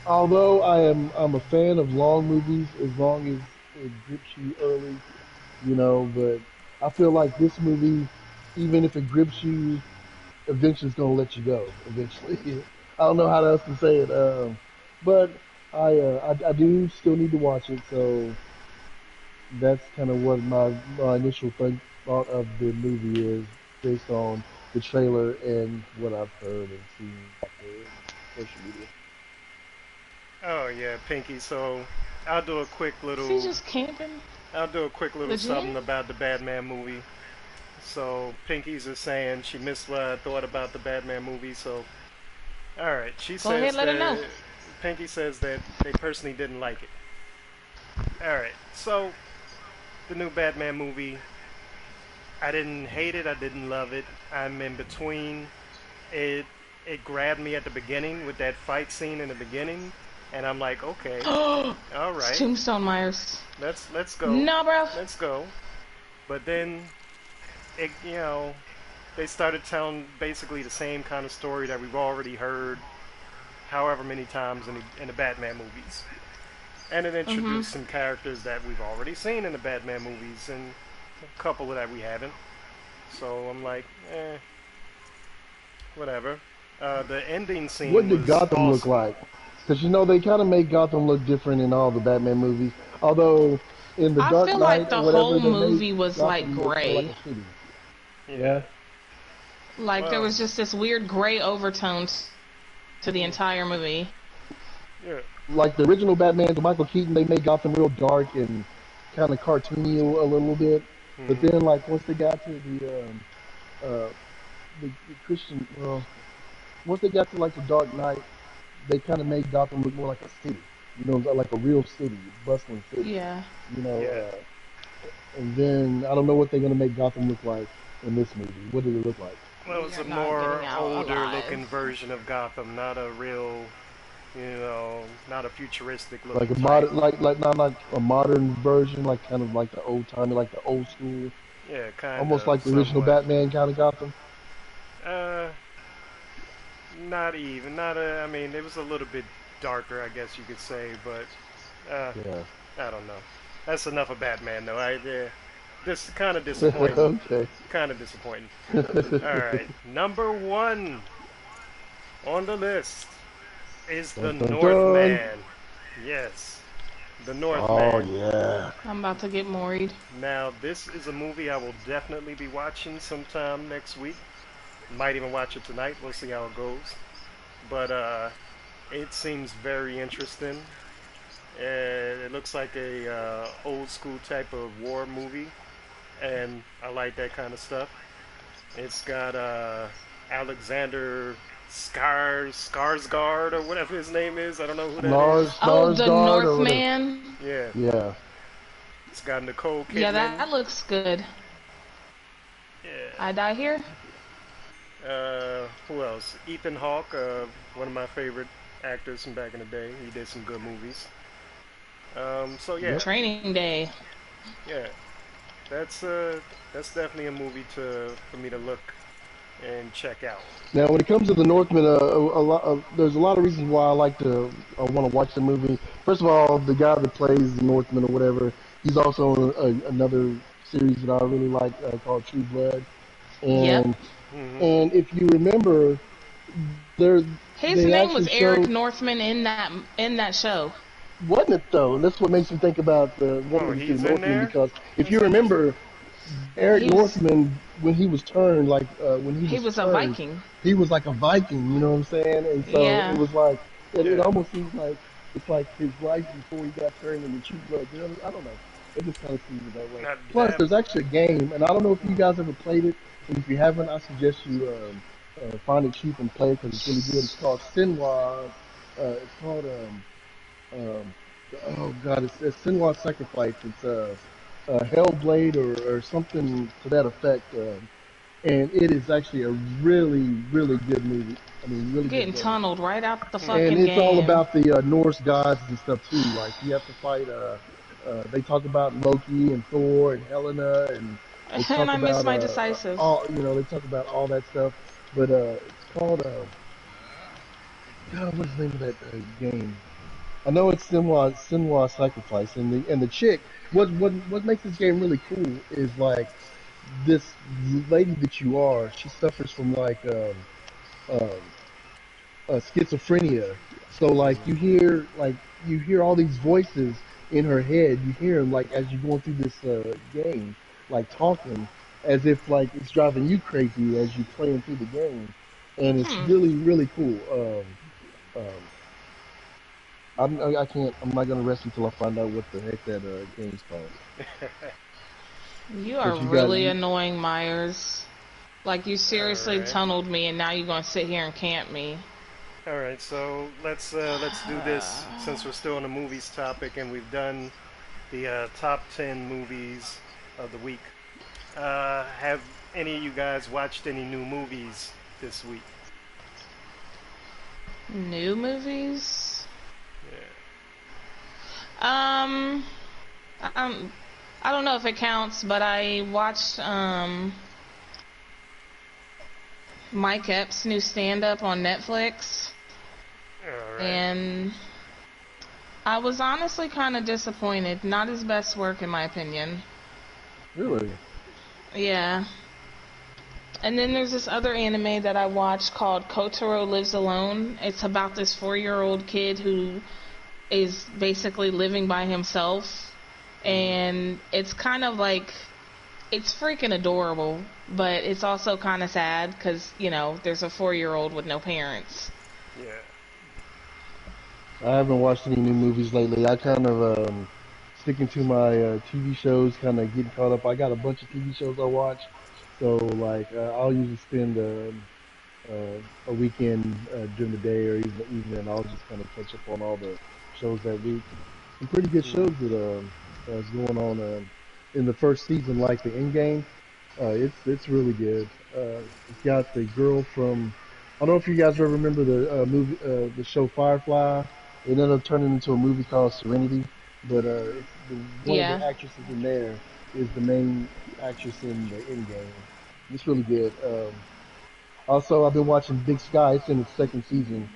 Although I'm a fan of long movies as long as it grips you early, you know. But I feel like this movie, even if it grips you, eventually it's gonna let you go. Eventually, I don't know how else to say it. But I do still need to watch it, so that's kind of what my initial thought of the movie is based on the trailer and what I've heard and seen after social media. Oh, yeah, Pinky. So I'll do a quick Is he little. just camping? I'll do a quick little Legit? something about the Batman movie. So Pinky's is saying she missed what I thought about the Batman movie. So, all right, she Go says ahead, let her that know. Pinky says that they personally didn't like it. All right, so the new Batman movie. I didn't hate it. I didn't love it. I'm in between. It grabbed me at the beginning with that fight scene in the beginning, and I'm like, okay, all right, Tombstone Myers. let's go. No, bro. Let's go. But then, they started telling basically the same kind of story that we've already heard however many times in the Batman movies. And it introduced some characters that we've already seen in the Batman movies and a couple that we haven't. So I'm like, whatever. The ending scene What did was Gotham look awesome. like? Because they kind of make Gotham look different in all the Batman movies. Although in the I Dark feel Knight like the or whatever, whole they movie made was Gotham like look more gray. like a city. Yeah. Like there Well- was just this weird gray overtone to the entire movie. Yeah. Like the original Batman, Michael Keaton, they made Gotham real dark and kind of cartoony a little bit. But then, like once they got to the Christian, well, once they got to like the Dark Knight, they kind of made Gotham look more like a city. Like a real city, bustling city. Yeah. Yeah. And then I don't know what they're gonna make Gotham look like in this movie. What did it look like? Well, it was You're a not more getting out older alive. looking version of Gotham, not a real You know, not a futuristic Like looking a type. modern, like not like a modern version, like kind of like the old timey, like the old school, Yeah, kind almost of, like the original somewhat. Batman kind of Gotham. Uh, not even. Not a. I mean, it was a little bit darker, I guess you could say, but Yeah. I don't know. That's enough of Batman, though. This kind of disappointing. Okay. Kind of disappointing. All right, number one on the list is the Dun, dun, dun. Northman. Yes, the Oh Northman. yeah. I'm about to get worried. Now, this is a movie I will definitely be watching sometime next week. Might even watch it tonight. We'll see how it goes. But it seems very interesting. It looks like a old school type of war movie, and I like that kind of stuff. It's got Alexander Skarsgård or whatever his name is. I don't know who that is. Oh, the Narsgard or whatever. Northman. Yeah, Yeah. it's got Nicole Kidman. Yeah, that looks good. Yeah. I die here. Who else? Ethan Hawke, one of my favorite actors from back in the day. He did some good movies. So yeah, Training Day. yeah, that's definitely a movie for me to look and check out. Now, when it comes to the Northman, there's a lot of reasons why I want to watch the movie. First of all, the guy that plays the Northman or whatever, he's also in another series that I really like called True Blood. Yep. And Hmm. and if you remember, there His they name was actually Eric showed, Northman in that show. wasn't it though? And that's what makes me think about Oh, wanting to see he's the in Northman, there. because if That's you interesting. remember, Eric He was Northman, when he was turned, like when he he was was a turned, Viking. he was like a Viking. You know what I'm saying? And so it Yeah. was like it Yeah. almost seems like it's like his life before he got turned into True Blood. You know, I don't know. It just kind of seems that way. Not Plus, that. there's actually a game, and I don't know if you guys ever played it. And if you haven't, I suggest you find it cheap and play it because it's really good. It's called Sinwa. It's called um, oh god, it's Sinwa Sacrifice. It's Hellblade or something to that effect. And it is actually a really, really good movie. I mean, really good Getting game. tunneled right out the Hmm. And fucking it's all game. about the Norse gods and stuff too. Like you have to fight. They talk about Loki and Thor and Helena, and they And talk I miss about my decisive. all. You know, they talk about all that stuff. But it's called God, what's the name of that game? I know it's Sinwa Sacrifice, and the chick. What makes this game really cool is like this lady that you are. She suffers from like um, schizophrenia. So you hear all these voices in her head. You hear them like as you're going through this game, like talking as if like it's driving you crazy as you're playing through the game, and it's Hmm. really cool. Um, I can't. I'm not gonna rest until I find out what the heck that game's called. You are But you got really annoying, Myers. Like you All seriously right. tunneled me, and now you're gonna sit here and camp me. All right. So let's do this since we're still on the movies topic and we've done the top 10 movies of the week. Have any of you guys watched any new movies this week? New movies? Yeah. Um, um, I don't know if it counts, but I watched Mike Epps' new stand-up on Netflix, All right. and I was honestly kind of disappointed. Not his best work, in my opinion. really. Yeah. And then there's this other anime that I watched called Kotaro Lives Alone. It's about this 4-year-old kid who is basically living by himself. And it's kind of like, it's freaking adorable, but it's also kind of sad because, you know, there's a 4-year-old with no parents. Yeah. I haven't watched any new movies lately. I kind of sticking to my TV shows, kind of getting caught up. I got a bunch of TV shows I watch, so like I'll usually spend a weekend during the day or even the evening. I'll just kind of catch up on all the shows that week. Some pretty good shows Mm-hmm. that's going on in the first season, like the Endgame. It's really good. It's got the girl from I don't know if you guys ever remember the movie, the show Firefly. It ended up turning into a movie called Serenity, but it's one of the Yeah. actresses in there is the main actress in the Endgame. It's really good. Also, I've been watching Big Sky. It's in its second season,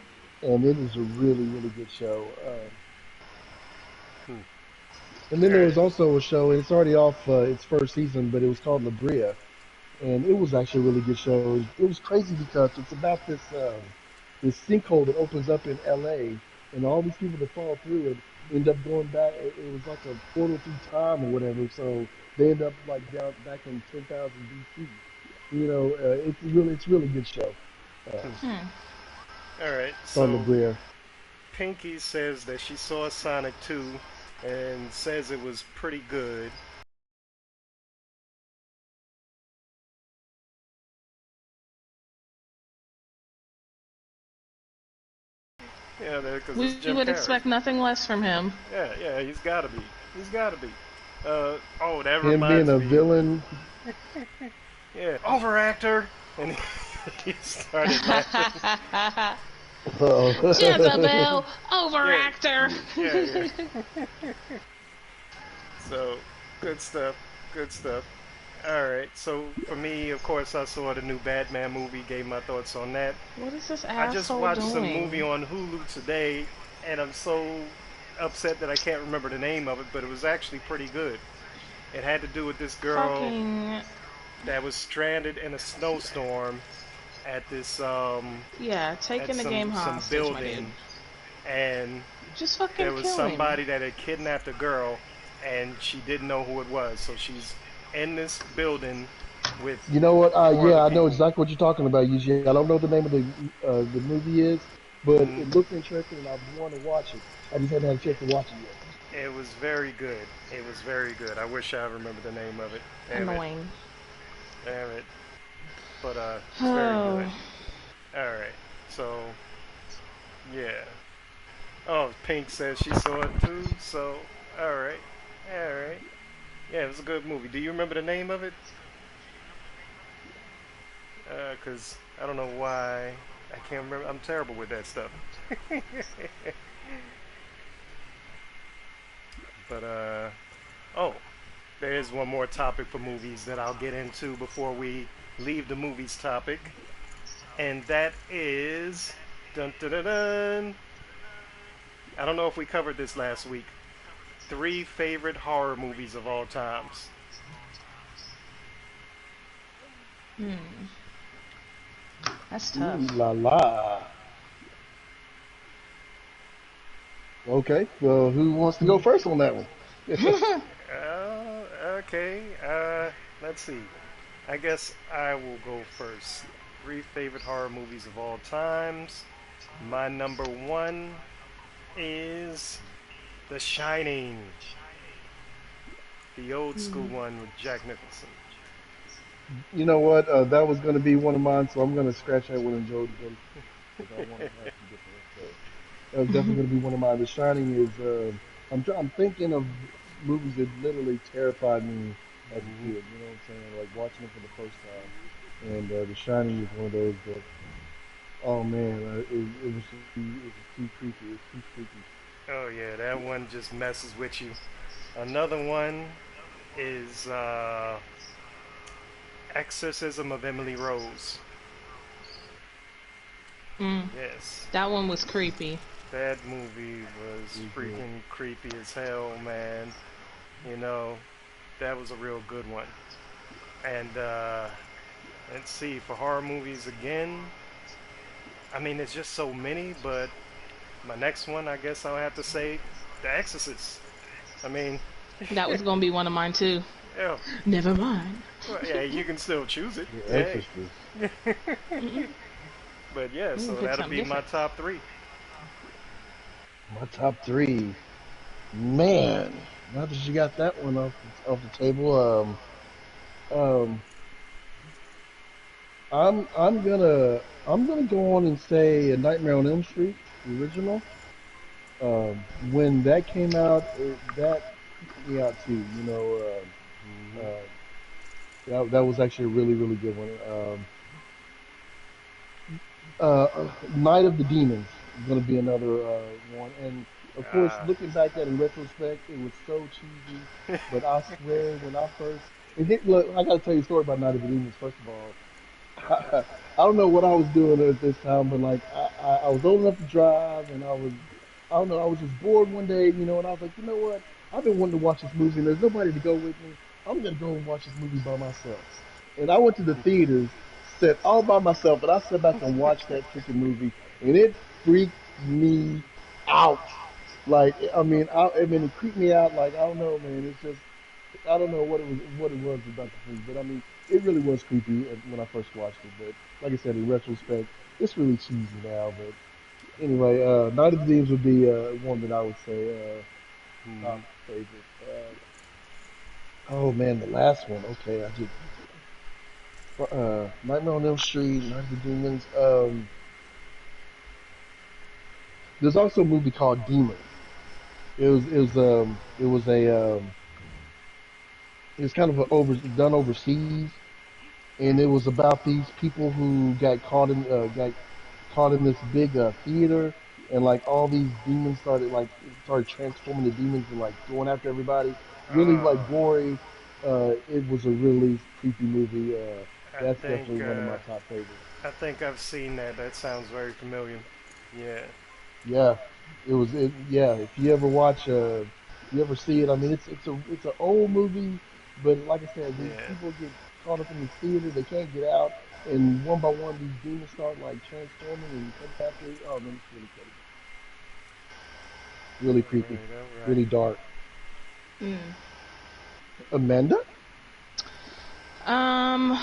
and it is a really good show. Hmm. And then All there right. was also a show, and it's already off its first season, but it was called La Brea, and it was actually a really good show. It was crazy because it's about this sinkhole that opens up in L.A. and all these people that fall through it end up going back. It was like a portal through time or whatever. So they end up like down back in 10,000 BC. It's really good show. Hmm. Hmm. All right. Called La So Brea. Pinky says that she saw Sonic 2 and says it was pretty good. Yeah, because it's We Jim would Carrey. expect nothing less from him. Yeah, yeah, he's got to be. He's got to be. Oh, that Him being reminds a me. villain. Yeah, overactor, and he started laughing. Jezebel, Yeah, overactor. yeah, yeah. So, good stuff. Good stuff. All right. So for me, of course, I saw the new Batman movie. Gave my thoughts on that. What is this I just asshole watched some movie doing? on Hulu today, and I'm so upset that I can't remember the name of it, but it was actually pretty good. It had to do with this girl Fucking that was stranded in a snowstorm at this yeah, at taking the game some hostage, my dude. building, and Just there fucking was kill him. somebody that had kidnapped a girl, and she didn't know who it was. So she's in this building with You know what? four other Yeah, I know people. exactly what you're talking about, Eugene. I don't know what the name of the movie is, but Mm, it looked interesting, and I want to watch it. I just haven't had a chance to watch it yet. it was very good. It was very good. I wish I remember the name of it. Damn it. Annoying. Damn it. But it's very good. Oh. All right. So yeah. Oh, Pink says she saw it too. So all right. All right. Yeah, it was a good movie. Do you remember the name of it? Cause I don't know why I can't remember. I'm terrible with that stuff. But oh, there's one more topic for movies that I'll get into before we leave the movies topic, and that is dun dun dun dun. I don't know if we covered this last week. 3 favorite horror movies of all times. Hmm. That's Ooh tough. la la. Okay, well, who wants to go first on that one? Okay. Let's see. I guess I will go first. 3 favorite horror movies of all times. My number one is The Shining, the old school Hmm. one with Jack Nicholson. You know what? That was going to be one of mine, so I'm going to scratch that one and Joe to go because I want to have some different. So that was definitely going to be one of mine. The Shining is. I'm thinking of movies that literally terrified me as a Mhm. kid. You know what I'm saying? Like watching them for the first time, and The Shining is one of those that. Oh man, it was too creepy. It was too spooky. Oh yeah, that one just messes with you. Another one is Exorcism of Emily Rose. Mm. Yes, That one was creepy. that movie was It was good. freaking creepy as hell, man. You know, that was a real good one. And let's see, for horror movies again, I mean, there's just so many, but my next one, I guess I'll have to say The Exorcist. I mean, That was gonna be one of mine too. yeah, Never mind. well, yeah, you can still choose it. The Hey. Exorcist. Mm-mm. But yeah, We can so pick that'll something be my different. top three. My top three. Man, now that you got that one off the table, um, I'm gonna go on and say A Nightmare on Elm Street, the original. When that came out, that freaked me out too. Hmm. Uh, that was actually a really good one. Night of the Demons is going to be another one, and of course, Uh, looking back at it in retrospect, it was so cheesy. But I swear, when I first and then, look, I got to tell you a story about Night of the Demons. First of all, I don't know what I was doing at this time, but like I was old enough to drive, and I don't know, I was just bored one day, and I was like, you know what? I've been wanting to watch this movie, and there's nobody to go with me. I'm gonna go and watch this movie by myself. And I went to the theaters, sat all by myself, and I sat back and watched that freaking movie, and it freaked me out. Like, I mean, it creeped me out. Like, I don't know, man. It's just, I don't know what it was about the movie, but I mean, it really was creepy when I first watched it. But like I said, in retrospect, it's really cheesy now. But anyway, Night of the Demons would be one that I would say hmm. top favorite. Oh man, the last one. Okay, I did Nightmare on Elm Street, Night of the Demons. There's also a movie called Demons. It was kind of done overseas, and it was about these people who got caught in this big theater, and like all these demons started transforming the demons and like going after everybody. Really like Oh, gory. It was a really creepy movie. I That's think definitely one of my top favorites. I think I've seen that. That sounds very familiar. Yeah. Yeah, it was. Yeah, if you ever you ever see it, I mean, it's an old movie, but like I said, these Yeah. people get caught up in this theater, they can't get out, and one by one, these demons start like transforming and come after. Oh man, it's really crazy, really All creepy, right. All right. really dark. Mm. Amanda? Um,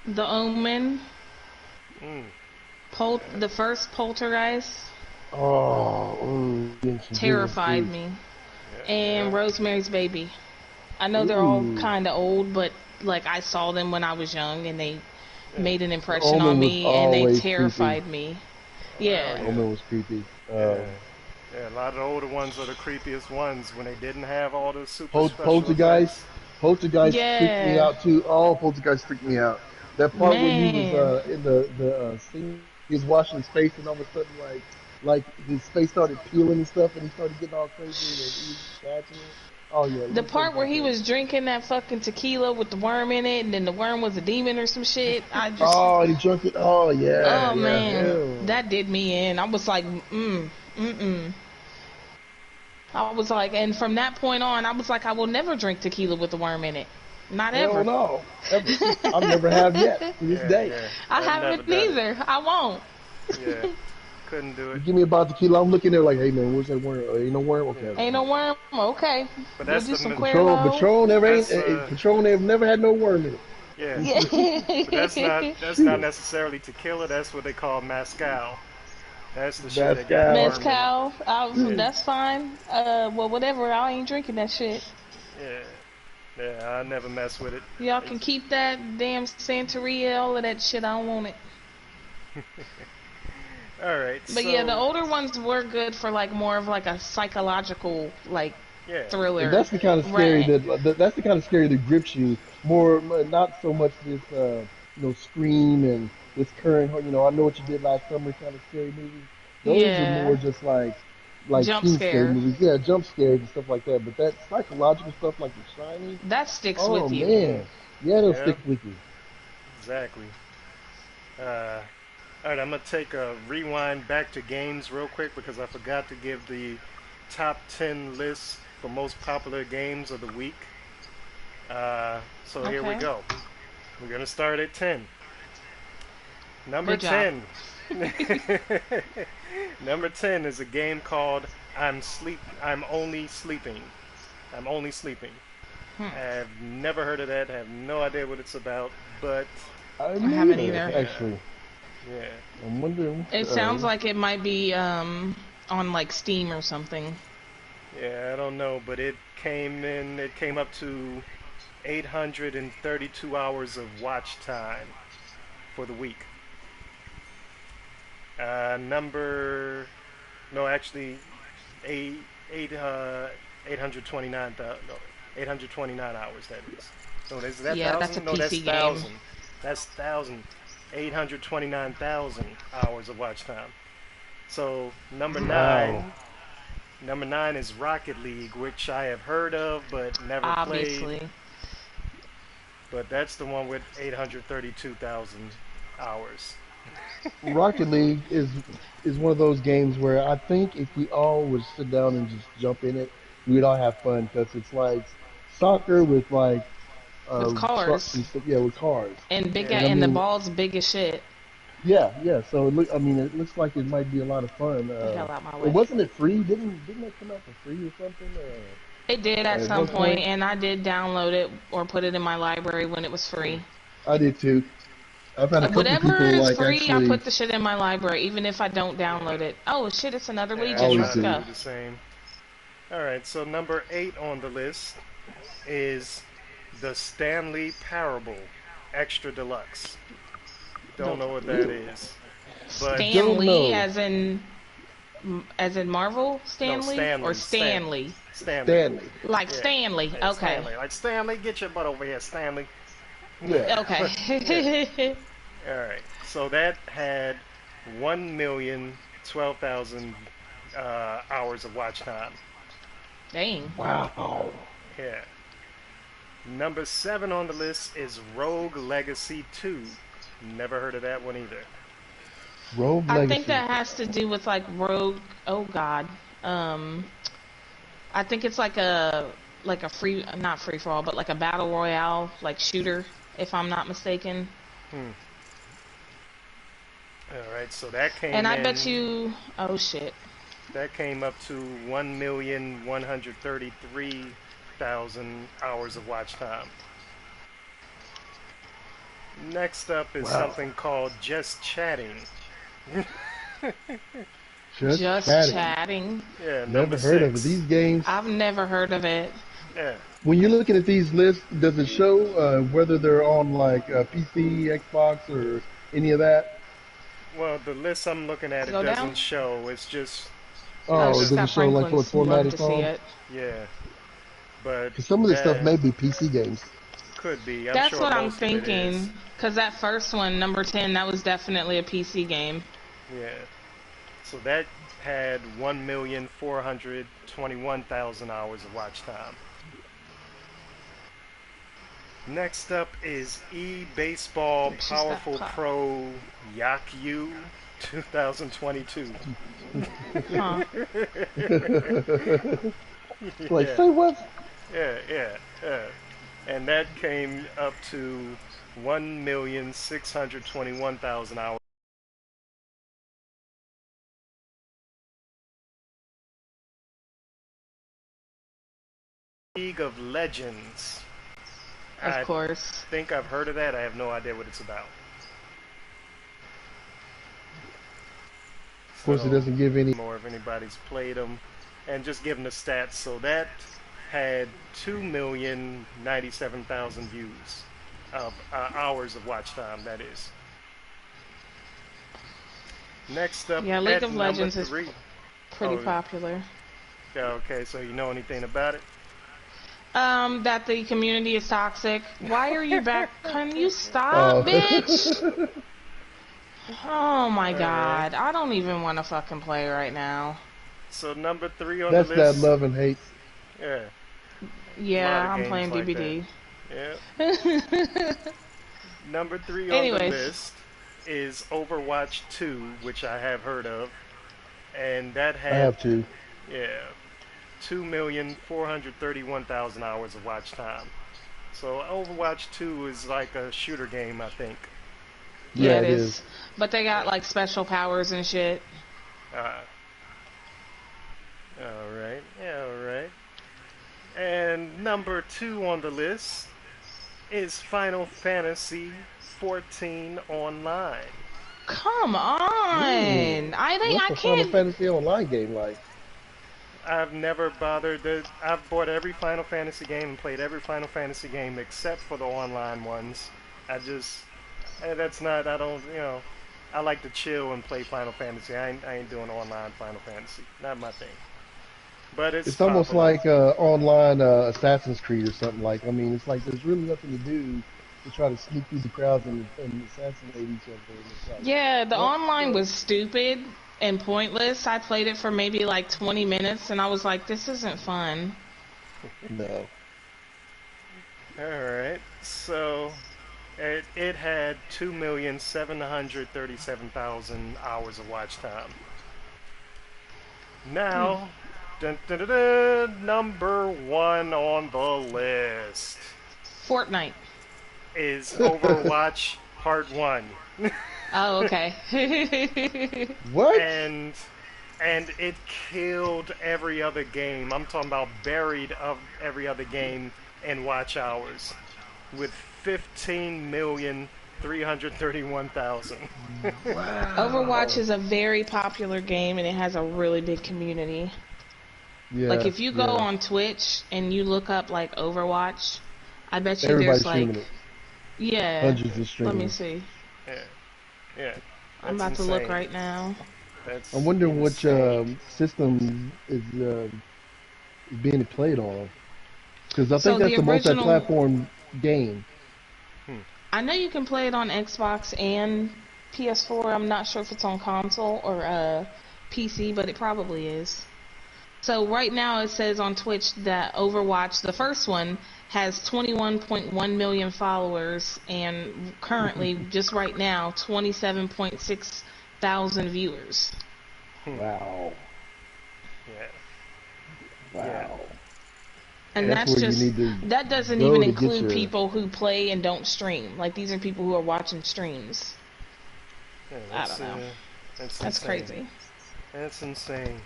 The Omen, Mm. The first Poltergeist Oh, ooh, getting some good ones terrified too. me, Yeah. and Yeah. Rosemary's Baby. I know they're all Ooh, kind of old, but like I saw them when I was young, and they Yeah. made an The impression on Omen was me, and they always creepy. terrified me. Oh hell Yeah, yeah. Omen was creepy. Yeah. Yeah. A lot of the older ones are the creepiest ones when they didn't have all the super special Poltergeist. effects. Poltergeist freaked me yeah, out too. Oh, Poltergeist freaked me out. That part where he was man. in the scene, he was washing his face, and all of a sudden, like his face started peeling and stuff, and he started getting all crazy, and he was scratching it. Oh yeah, The you part talking where about he that? was drinking that fucking tequila with the worm in it, and then the worm was a demon or some shit. I just, Oh, and he drunk it. Oh yeah, oh Yeah. yeah. man, Yeah. Oh. that did me in. I was like, mm. I was like, and from that point on, I was like, I will never drink tequila with the worm in it. Not Hell ever. no, ever. I've never have yet to this Yeah. day. Yeah. I I've never haven't done it. either. I won't. Yeah. Couldn't do You it. give me about tequila, I'm looking there like, hey man, where's that worm? Oh, ain't no worm. Okay, Yeah. I Ain't got no it. worm. Okay, But we'll that's do the some Cuervo. Patron never ain't that's Patron never had no worm in yeah. Yeah. it. But that's not Shit. necessarily tequila. That's what they call mezcal. That's the shit that got Pascal. worm in it. Mezcal. Yeah. That's fine. Well, whatever. I ain't drinking that shit. Yeah. Yeah. I never mess with it. Y'all I can used- keep that damn Santeria, all of that shit. I don't want it. All right. But yeah, the So older ones were good for like more of like a psychological like yeah. And thriller. that's the kind of scary Right. that's the kind of scary that grips you more, not so much this Scream and this current, I know what you did last summer kind of scary movies. Those are more Yeah. just like Jump teen scary scare. movies. Yeah, jump scares and stuff like that. But that psychological stuff like The Shining, That sticks oh with you. Mm, man. Yeah, they'll yeah. stick with you. Exactly. Uh, all right. I'm gonna take a rewind back to games real quick because I forgot to give the top 10 list for most popular games of the week. So here we Okay. go. We're gonna start at 10. Number Good job. 10. Number 10 is a game called I'm only sleeping. I'm only sleeping. Hmm. I've never heard of that. I have no idea what it's about, but I Me haven't either, either. yeah, actually. yeah, I'm wondering. It sounds like it might be on like Steam or something. yeah. I don't know, but it came in. It came up to 832 hours of watch time for the week. Number, no, actually, eight, eight, 829, no, 829 hours, that is. No, is that Yeah, that's a thousand? No, that's PC game. thousand. That's thousand. 829,000 hours of watch time. So Wow. number nine is Rocket League, which I have heard of but never played. Obviously. But that's the one with 832,000 hours. Rocket League is one of those games where I think if we all would sit down and just jump in it, we'd all have fun because it's like soccer with like With trucks cars. and stuff. Yeah, with cars. And big And I and the mean, ball's big as shit. yeah, yeah. So it look, I mean, it looks like it might be a lot of fun. The hell out my It way. wasn't it free? Didn't it come out for free or something? It did at At some one point, point, and I did download it or put it in my library when it was free. I did too. I've had a couple of Whatever people is like free, I actually put the shit in my library, even if I don't download it. Oh shit, it's another Yeah, I Legion. always try Let's to do. go. do the same. All right, so number 8 on the list is the Stanley Parable Extra Deluxe. Don't know what that Ooh. is, but Stan Don't Lee, know. as in Marvel, no, Stan Lee or Stanley. Stanley, Stanley. Stanley. like Yeah, Stanley. yeah, Okay, Stanley. Like Stanley, get your butt over here, Stanley. Yeah. Yeah. okay. All right. So that had 1,012,000 hours of watch time. Dang. Wow. Yeah. Number 7 on the list is Rogue Legacy 2. Never heard of that one either. Rogue I think Legacy. that has to do with like Rogue. Oh God. Um, I think it's like a free, not free for all, but like a battle royale like shooter, if I'm not mistaken. Hmm. All right. So that And came I bet in. you. Oh shit. That came up to 1,133,000 hours of watch time. Next up is Wow. something called Just Chatting. Just Just chatting. chatting. Yeah, Never number heard of it. 6. These games. I've never heard of it. Yeah. When you're looking at these lists, does it show whether they're on like PC, Xbox, or any of that? Well, the list I'm looking at, it Go down. doesn't show. It's just, Oh, Oh, it's it just, doesn't Scott show like what Franklin's format love to it's see on? it. yeah. But Because some of this stuff that may be PC games. could be. I'm That's sure what I'm most of it is. thinking. Cause that first one, number 10, that was definitely a PC game. Yeah. So that had 1,421,000 hours of watch time. Next up is eBaseball She's got Powerful pop. Pro Yak U 2022. Huh. Like, Yeah, say what? yeah. And that came up to 1,621,000 hours. League of Legends. Of I course. think I've heard of that. I have no idea what it's about. Of course, it So, doesn't give any. more if anybody's played them. And just give them the stats. So that had 2,097,000 views. Hours of watch time, that is. Next up, Yeah, League at of number Legends is 3. pretty Oh, popular. yeah, okay, so you know anything about it? That the community is toxic. Why are you back? Can you Oh. stop, bitch? Oh my Alright. God. I don't even want to fucking play right now. So number 3 on That's the that list. love and hate. Yeah, Yeah, of I'm games playing like DBD. yeah. Number 3 on the Anyways, list is Overwatch 2, which I have heard of. And that I had, have to. yeah, 2,431,000 hours of watch time. So Overwatch 2 is like a shooter game, I think. yeah, Yeah, it it is. is. But they got like special powers and shit. Uh, alright, yeah, alright. And number 2 on the list is Final Fantasy 14 Online. Come on. Ooh. I think What's I the Final can't. Fantasy Online game like? I've never bothered. I've bought every Final Fantasy game and played every Final Fantasy game except for the online ones. That's not, I don't, I like to chill and play Final Fantasy. I ain't doing online Final Fantasy. Not my thing. But it's It's almost popular. like online Assassin's Creed or something like. I mean, it's like there's really nothing to do to try to sneak through the crowds and assassinate each other. And it's like, Yeah, the what? online was stupid and pointless. I played it for maybe like 20 minutes and I was like, this isn't fun. No. Alright, so it had 2,737,000 hours of watch time. Now, dun, dun, dun, dun, number one on the list Fortnite. is Overwatch Part 1. Oh, okay. What? And it killed every other game. I'm talking about buried of every other game in watch hours with 15,331,000. Wow. Overwatch is a very popular game and it has a really big community. Yeah, Like if you go on Twitch and you look up like Overwatch, I bet you everybody's there's like streaming it. yeah. Hundreds of streamers. Let me see. Yeah. I'm about to look right now. That's I wonder which insane. system is being played on. Because I So think the that's a original, multi-platform game. I know you can play it on Xbox and PS4. I'm not sure if it's on console or PC, but it probably is. So right now it says on Twitch that Overwatch, the first one, has 21.1 million followers and currently, just right now, 27.6 thousand viewers. Wow. Yeah. Wow. And That's that's where you just, need to that doesn't go even to get include your... people who play and don't stream. Like these are people who are watching streams. Yeah, I don't know. That's That's insane. crazy. That's insane.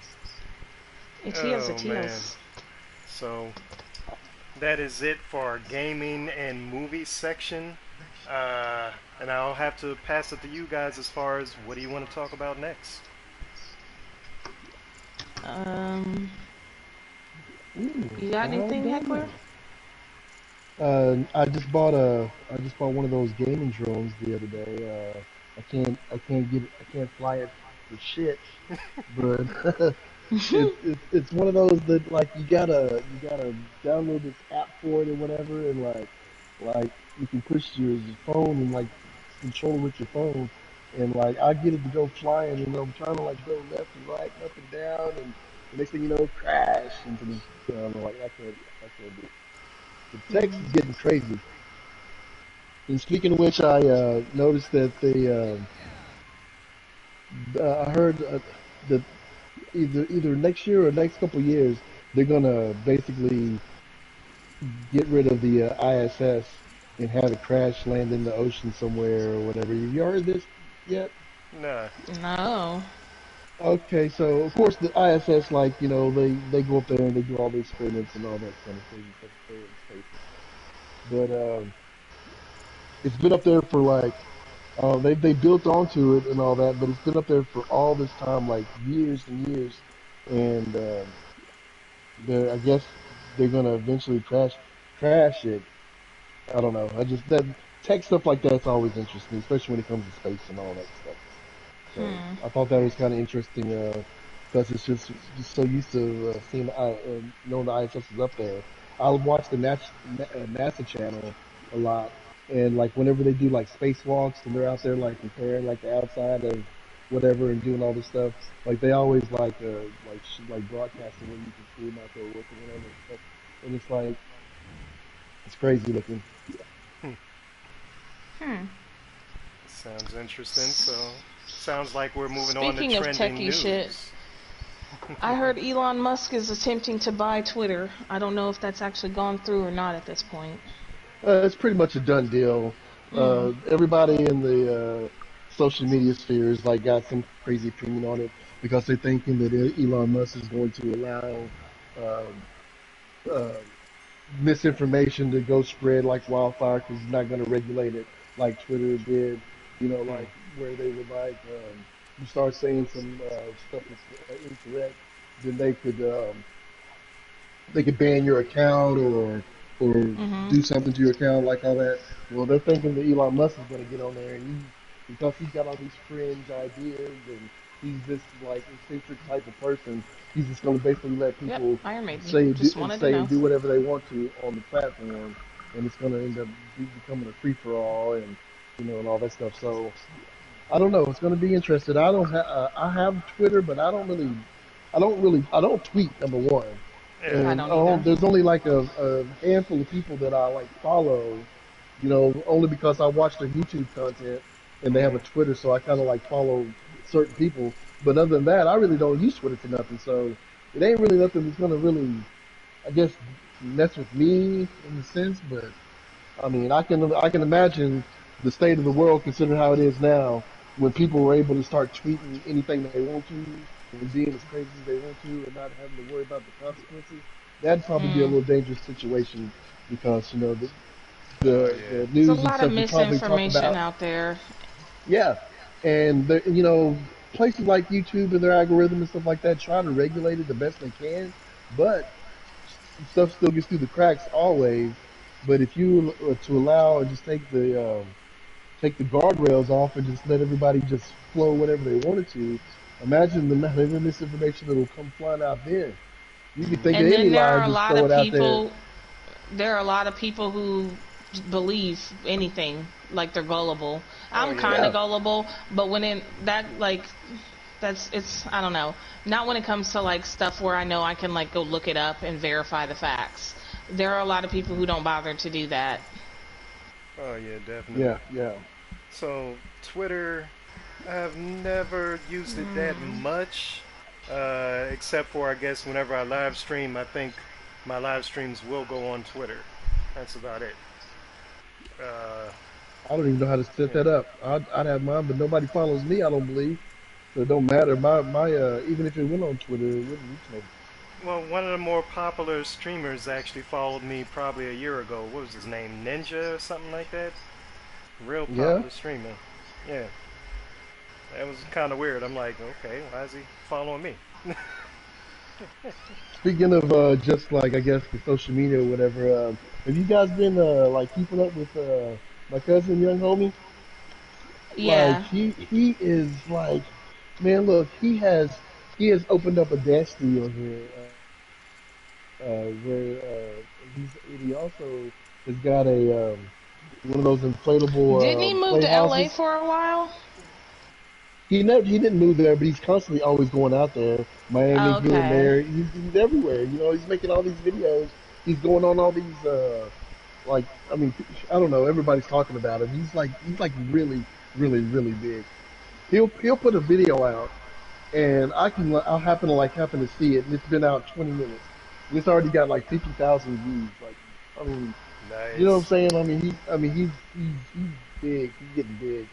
It Oh is. man. So that is it for our gaming and movie section. And I'll have to pass it to you guys as far as what do you want to talk about next? You got anything, Heckler? I just bought one of those gaming drones the other day. I can't fly it for shit, but it's one of those that like you gotta download this app for it or whatever, and like you can push your phone and like control it with your phone, and like I get it to go flying, and I'm trying to like go left and right, and up and down, and the next thing you know, crash into this. Like I can't do it. The text is getting crazy. And speaking of which, I noticed that I heard that either next year or next couple of years, they're gonna basically get rid of the ISS and have it crash land in the ocean somewhere or whatever. Have you heard this yet? Nah. No. Okay, so of course the ISS, like they go up there and they do all the experiments and all that kind of crazy stuff there in space. But it's been up there for like they built onto it and all that, but it's been up there for all this time, like years and years, and I guess they're gonna eventually crash it. I don't know. I just that tech stuff like that's always interesting, especially when it comes to space and all that stuff. So Hmm. I thought that was kind of interesting because it's just so used to seeing knowing the ISS is up there. I'll watch the NASA channel a lot, and like whenever they do like spacewalks and they're out there like comparing like the outside of whatever and doing all this stuff, like they always like broadcasting what you can see them out there working and all that stuff, and it's like it's crazy looking. Hmm. Hmm. Sounds interesting. So sounds like we're moving on to Speaking of trending techie shit, news. I heard Elon Musk is attempting to buy Twitter. I don't know if that's actually gone through or not at this point. It's pretty much a done deal. Mm. Everybody in the social media sphere is like got some crazy opinion on it because they're thinking that Elon Musk is going to allow um, uh, misinformation to go spread like wildfire because he's not going to regulate it like Twitter did. Hmm. Like where they would like you start saying some stuff that's incorrect, then they could ban your account or Mhm. do something to your account like all that. Well, they're thinking that Elon Musk is going to get on there and because he's got all these fringe ideas and he's this like eccentric type of person, he's just going to basically let Yep. people Iron Maiden. say Just wanted to and know. do whatever they want to on the platform. and it's gonna end up becoming a free for all, and and all that stuff. So I don't know. It's gonna be interesting. I don't I have Twitter, but I don't tweet, number one, Yeah. I and don't either. there's only like a handful of people that I like follow, only because I watch their YouTube content and they have a Mhm. Twitter, so I kind of like follow certain people. But other than that, I really don't use Twitter for nothing. So it ain't really nothing that's gonna really, I guess, mess with me in a sense. But I mean, I can imagine the state of the world considering how it is now, when people were able to start tweeting anything they want to and being as crazy as they want to and not having to worry about the consequences. That'd probably be a Mm. little dangerous situation because Oh the yeah. There's a news and lot of stuff would probably talk misinformation about, out there. yeah, and places like YouTube and their algorithm and stuff like that try to regulate it the best they can, but stuff still gets through the cracks always. But if you were to allow and just take the guardrails off and just let everybody just flow whatever they wanted to, imagine the amount of misinformation that will come flying out then. You could think of And any then lie and just throw it out there. there are a lot of people who believe anything, like they're gullible. Oh I'm kind yeah. of Yeah, gullible, but when in that like it's I don't know. Not when it comes to like stuff where I know I can like go look it up and verify the facts. There are a lot of people who don't bother to do that. Oh yeah, definitely. yeah, yeah. So Twitter, I've never used it that much, except for I guess whenever I live stream. I think my live streams will go on Twitter. That's about it. Uh, I don't even know how to set yeah. that up. I'd have mine, but nobody follows me. I don't believe. So it don't matter. My even if it went on Twitter, it wouldn't reach nobody. Well, one of the more popular streamers actually followed me probably a year ago. What was his name? Ninja or something like that? Real Yeah. popular streamer. Yeah. That was kind of weird. I'm like, okay, why is he following me? Speaking of just like I guess the social media or whatever, have you guys been like keeping up with my cousin, young homie? Like Yeah. he is like, man, look, he has opened up a dance studio here, where he also has got a one of those Didn't he inflatable move to LA playhouses. for a while? He didn't move there, but he's constantly always going out there, Miami here and Okay. there. He's everywhere. He's making all these videos. He's going on all these like I mean I don't know. Everybody's talking about him. He's like really really big. He'll put a video out, and I'll happen to see it, and it's been out 20 minutes. And it's already got like 50,000 views. Like I mean, you know what I'm Nice. saying? He's big. He's getting big.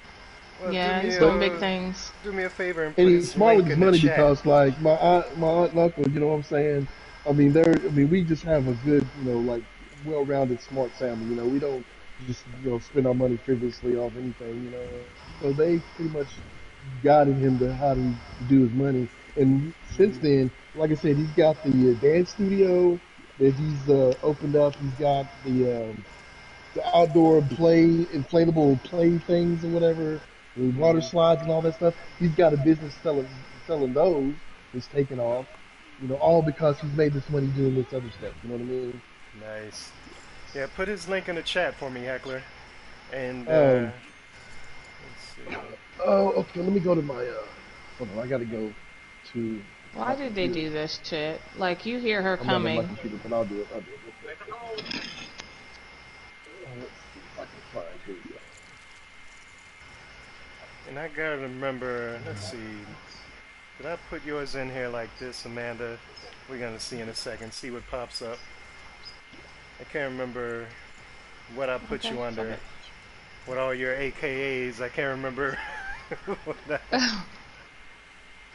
Well, Yeah, he's doing big things. do me a favor and And put he's his smart with link his in the money chat. because like my aunt and uncle, you know what I'm saying? I mean we just have a good, like well-rounded smart family, we don't just, spend our money frivolously off anything. So they pretty much guided him to how to do his money. And since Mhm. then, like I said, he's got the dance studio that he's opened up. He's got the outdoor inflatable play things or whatever, the water Mhm. slides and all that stuff. He's got a business selling those. It's taken off, all because he's made this money doing this other stuff. You know what I mean? Nice. Yeah, put his link in the chat for me, Heckler. And Um. let's see. Oh, okay. Let me go to my. Hold on. I got to go to Why my did they computer. do this shit? Like, you hear her I'm not on my coming. computer, but I'll do it. I'll do it real quick. Let's see if I can find. Here we go. And I gotta remember. Let's see. Did I put yours in here like this, Amanda? We're gonna see in a second. See what pops up. I can't remember what I put Okay, you fuck under. it. With all your AKAs, I can't remember.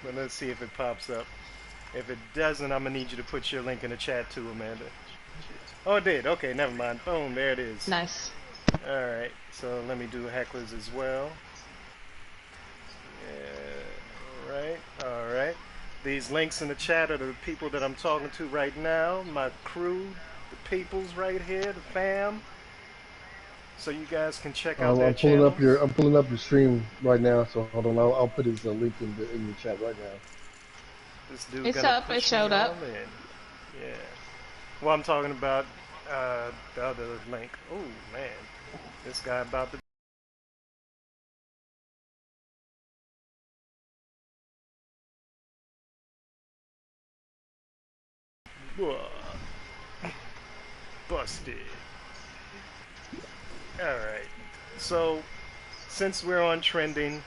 But let's see if it pops up. If it doesn't, I'm gonna need you to put your link in the chat too, Amanda. Oh, it did. Okay, never mind. Boom, there it is. Nice. Alright, so let me do hecklers as well. Yeah, alright. These links in the chat are the people that I'm talking to right now. My crew, the peoples right here, the fam. So you guys can check out their channels. I'm pulling up your stream right now. So hold on. I'll put his link in the chat right now. This dude It's gonna up. It push me showed up. all in. Yeah. Well, I'm talking about The other link. Oh man, this guy about to. Busted. Alright. So, since we're on trending,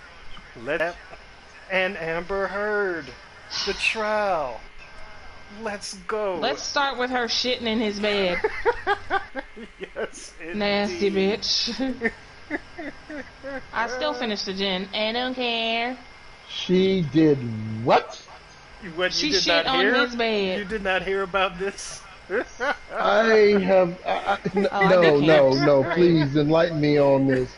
let's and Amber Heard. The trial. Let's go. Let's start with her shitting in his bed. Yes, indeed. Nasty bitch. I still finished the gin. I don't care. She did what? What, She you did shit not on hear? his bed. You did not hear about this? I have. No. Please enlighten me on this.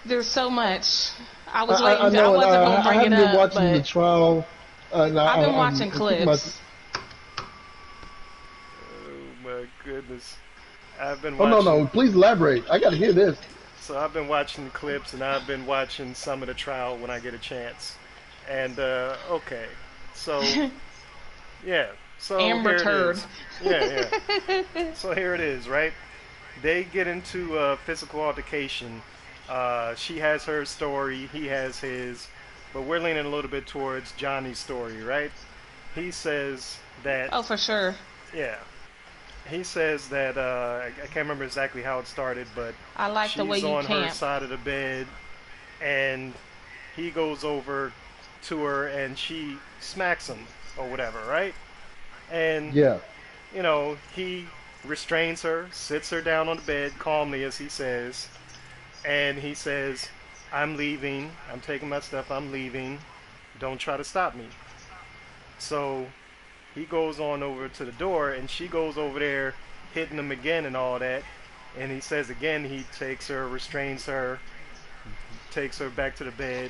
There's so much. I was waiting. I know, I wasn't gonna bring I it haven't been up, watching the but trial. I've been watching clips. Oh my goodness. I've been Oh watching. no! Please elaborate. I got to hear this. So I've been watching clips and I've been watching some of the trial when I get a chance. And okay. So yeah. So Amber here Turd. it is. Yeah. So here it is, right? They get into physical altercation. She has her story, he has his, but we're leaning a little bit towards Johnny's story, right? He says that. Oh, for sure. Yeah. He says that I can't remember exactly how it started, but I like the way she's you on her camp. side of the bed, and he goes over to her and she smacks him or whatever, right? And Yeah. you know, he restrains her, sits her down on the bed calmly, as he says, and he says, "I'm leaving. I'm taking my stuff. I'm leaving. Don't try to stop me." So he goes on over to the door, and she goes over there, hitting him again and all that. And he says again, he takes her, restrains her, takes her back to the bed,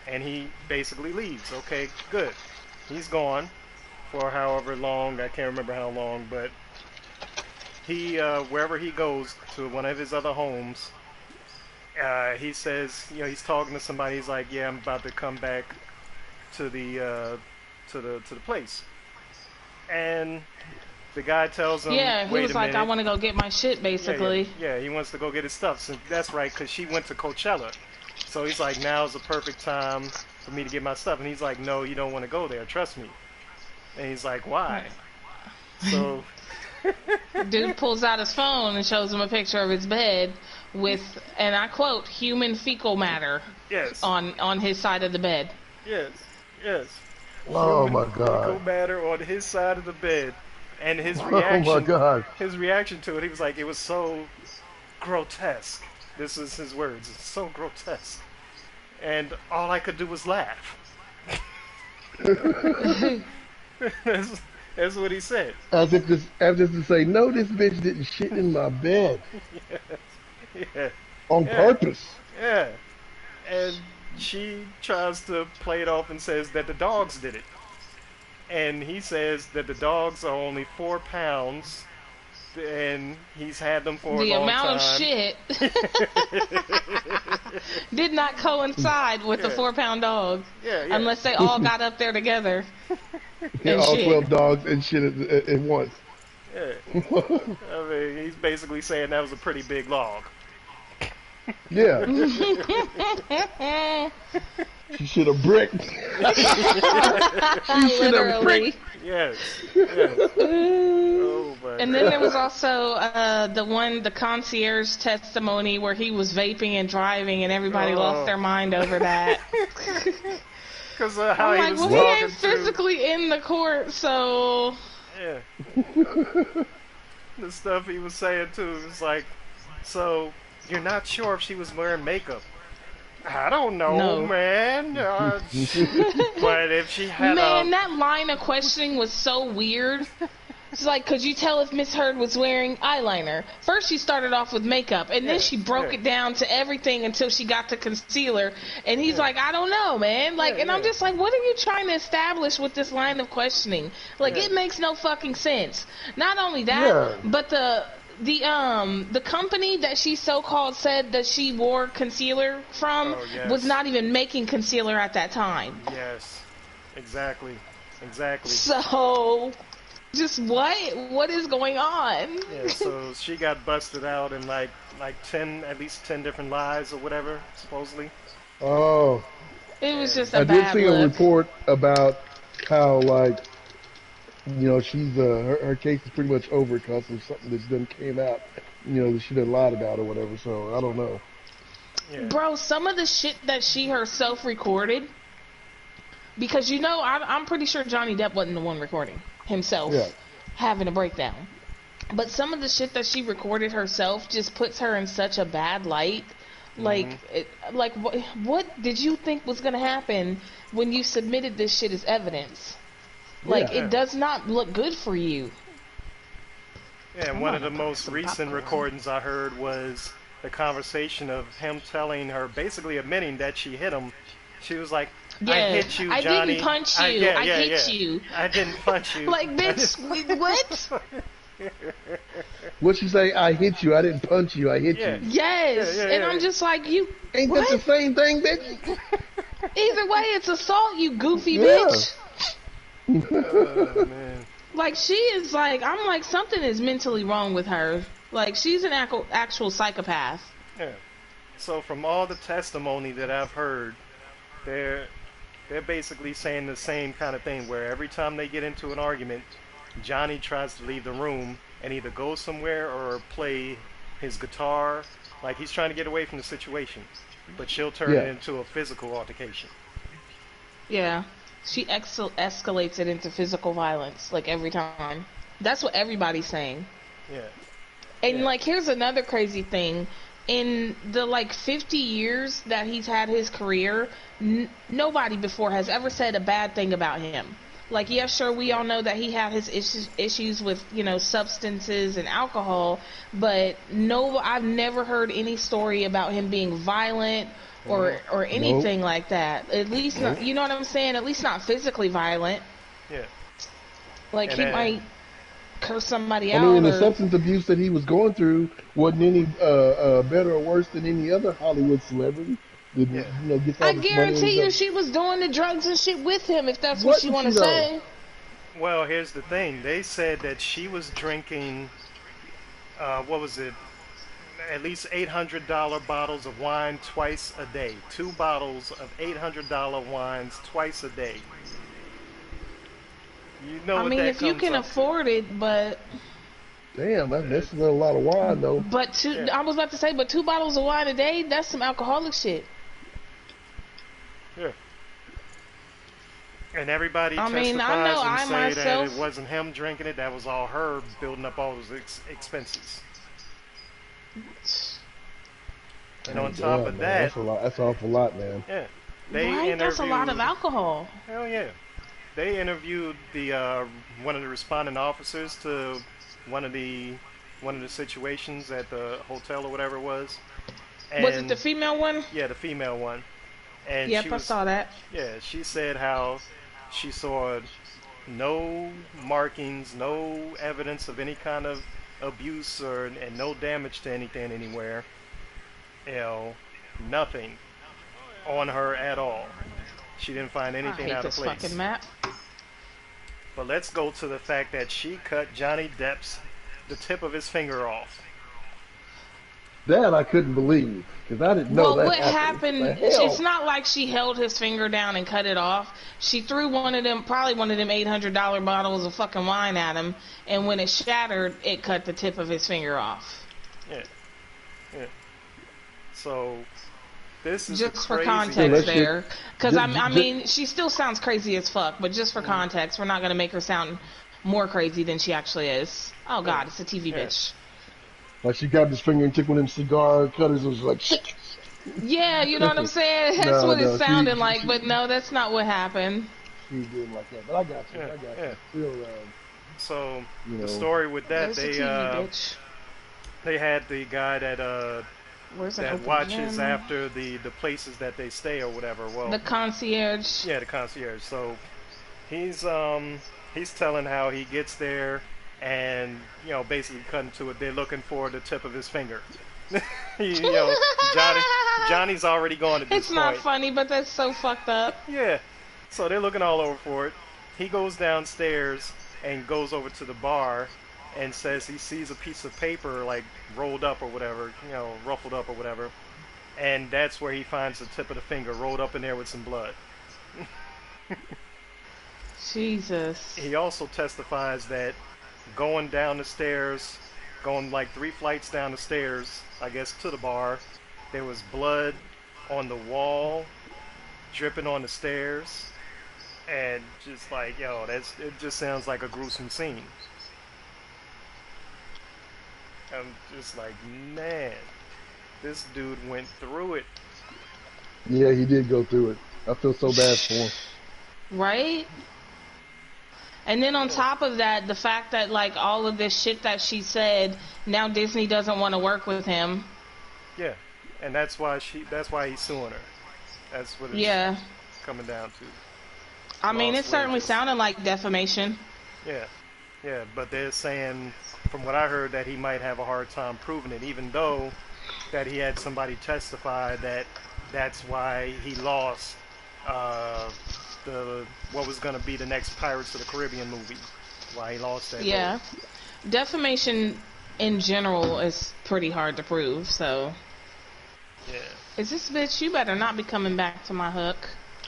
and he basically leaves. Okay, good. He's gone for however long, I can't remember how long, but he, wherever he goes, to one of his other homes, he says, you know, he's talking to somebody, he's like, yeah, I'm about to come back to the place. And the guy tells him, Yeah, he wait was a like, minute. I want to go get my shit, basically. Yeah, he wants to go get his stuff. So that's right, because she went to Coachella. So he's like, now's the perfect time for me to get my stuff. And he's like, no, you don't want to go there, trust me. And he's like, why? So Dude pulls out his phone and shows him a picture of his bed with, and I quote, human fecal matter yes, on his side of the bed. yes. Oh Human my God. fecal matter on his side of the bed, and his Oh reaction. my God. His reaction to it, he was like, it was so grotesque. This is his words. It's so grotesque, and all I could do was laugh. That's what he said. As if to say, no, this bitch didn't shit in my bed Yeah. on Yeah. purpose. Yeah. And she tries to play it off and says that the dogs did it. And he says that the dogs are only 4 pounds and he's had them for a The long amount time. of shit did not coincide with the 4-pound dog. Yeah. Unless they all got up there together. Yeah, And all shit. 12 dogs and shit at once. Yeah. I mean, he's basically saying that was a pretty big log. Yeah. She should have bricked. She should have Literally. bricked. Yes. Oh my And then there was also the concierge testimony where he was vaping and driving and everybody lost their mind over that. Because how I'm he like, was well, he talking ain't to. physically in the court, so... Yeah. The stuff he was saying too was like, so you're not sure if she was wearing makeup? I don't know, No. man. But if she had Man, that line of questioning was so weird. It's like, could you tell if Miss Heard was wearing eyeliner? First she started off with makeup, and then she broke it down to everything until she got to concealer. And he's like, I don't know, man. Like, and I'm just like, what are you trying to establish with this line of questioning? Like, it makes no fucking sense. Not only that, but the company that she so-called said that she wore concealer from was not even making concealer at that time. Yes, exactly. So, just what is going on? Yeah, so she got busted out in like 10, at least 10 different lies or whatever, supposedly. Oh. It was just I a did bad see a look. report about how, like, you know, she's her case is pretty much over because of something that done came out, you know, that she done lied about or whatever. So I don't know. Yeah. Bro, some of the shit that she herself recorded, because you know, I'm pretty sure Johnny Depp wasn't the one recording himself having a breakdown. But some of the shit that she recorded herself just puts her in such a bad light. Like, what did you think was gonna happen when you submitted this shit as evidence? Like, it does not look good for you. Yeah, and one of the most recent recordings I heard was the conversation of him telling her, basically admitting that she hit him. She was like, I hit you, Johnny. I didn't punch you. I hit you. I didn't punch you. Like, bitch, what? What'd she say? I hit you. I didn't punch you. I hit you. Yes. And I'm just like, you. Ain't what? that the same thing, bitch? Either way, it's assault, you goofy bitch. Oh, man. Like, she is like, I'm like, something is mentally wrong with her. Like, she's an actual psychopath. Yeah. So from all the testimony that I've heard, they're basically saying the same kind of thing, where every time they get into an argument, Johnny tries to leave the room and either go somewhere or play his guitar. Like, he's trying to get away from the situation. But she'll turn it into a physical altercation. Yeah. She escalates it into physical violence, like, every time. That's what everybody's saying. Yeah. And, like, here's another crazy thing. In the, like, 50 years that he's had his career, nobody before has ever said a bad thing about him. Like, yeah, sure, we all know that he had his issues with, you know, substances and alcohol, but no, I've never heard any story about him being violent or anything like that. At least, not, you know what I'm saying? At least not physically violent. Yeah. Like, he might curse somebody out. I mean, the substance abuse that he was going through wasn't any better or worse than any other Hollywood celebrity. You know, I guarantee you she was doing the drugs and shit with him, if that's what you want to say. Well, here's the thing. They said that she was drinking, what was it, at least $800 bottles of wine twice a day. 2 bottles of $800 wines twice a day. You know I mean, if you can afford it, but... Damn, that's a lot of wine, though. But I was about to say, but 2 bottles of wine a day, that's some alcoholic shit. Yeah. And everybody I testifies mean, I know and I say myself... that it wasn't him drinking it, that was all her building up all those expenses. And on top of that... That's a lot. That's an awful lot, man. Yeah. That's a lot of alcohol. Hell yeah. They interviewed the one of the responding officers to one of the situations at the hotel or whatever it was. And was it the female one? Yeah, the female one. And yep, I saw that. Yeah, she said how she saw no markings, no evidence of any kind of abuse and no damage to anything anywhere. You know, nothing on her at all. She didn't find anything out of place. I hate this fucking map. But let's go to the fact that she cut Johnny Depp's the tip of his finger off. That I couldn't believe, because I didn't know that. Well, what happened? It's not like she held his finger down and cut it off. She threw probably one of them $800 bottles of fucking wine at him, and when it shattered, it cut the tip of his finger off. Yeah. So this is just for context there, because I mean, she still sounds crazy as fuck, but just for context, we're not gonna make her sound more crazy than she actually is. Oh God, it's a TV bitch. Like she grabbed his finger and took one of them cigar cutters and was like, shit. Yeah, you know what I'm saying? That's what it sounded like, but no, that's not what happened. She didn't like that, but I got you. I got you. So the story with that, they had the guy that watches after the places that they stay or whatever. Well, the concierge. Yeah, the concierge. So he's telling how he gets there. And, you know, basically cutting to it, they're looking for the tip of his finger. You know, Johnny's already gone at this point. It's not funny, but that's so fucked up. Yeah. So they're looking all over for it. He goes downstairs, and goes over to the bar and says he sees a piece of paper like rolled up or whatever, ruffled up or whatever, and that's where he finds the tip of the finger rolled up in there with some blood. Jesus. He also testifies that going down the stairs, going like 3 flights down the stairs, I guess to the bar, there was blood on the wall, dripping on the stairs, and just like, it just sounds like a gruesome scene. I'm just like, man, this dude went through it. Yeah, he did go through it. I feel so bad for him. Right? And then on top of that, the fact that like all of this shit that she said, now Disney doesn't want to work with him. Yeah, and that's why he's suing her. That's what it's coming down to. I mean, it certainly sounded like defamation. Yeah, but they're saying, from what I heard, that he might have a hard time proving it, even though that he had somebody testify that that's why he lost what was going to be the next Pirates of the Caribbean movie. Why he lost that. Yeah, defamation in general is pretty hard to prove. So, yeah. Is this bitch? You better not be coming back to my hook.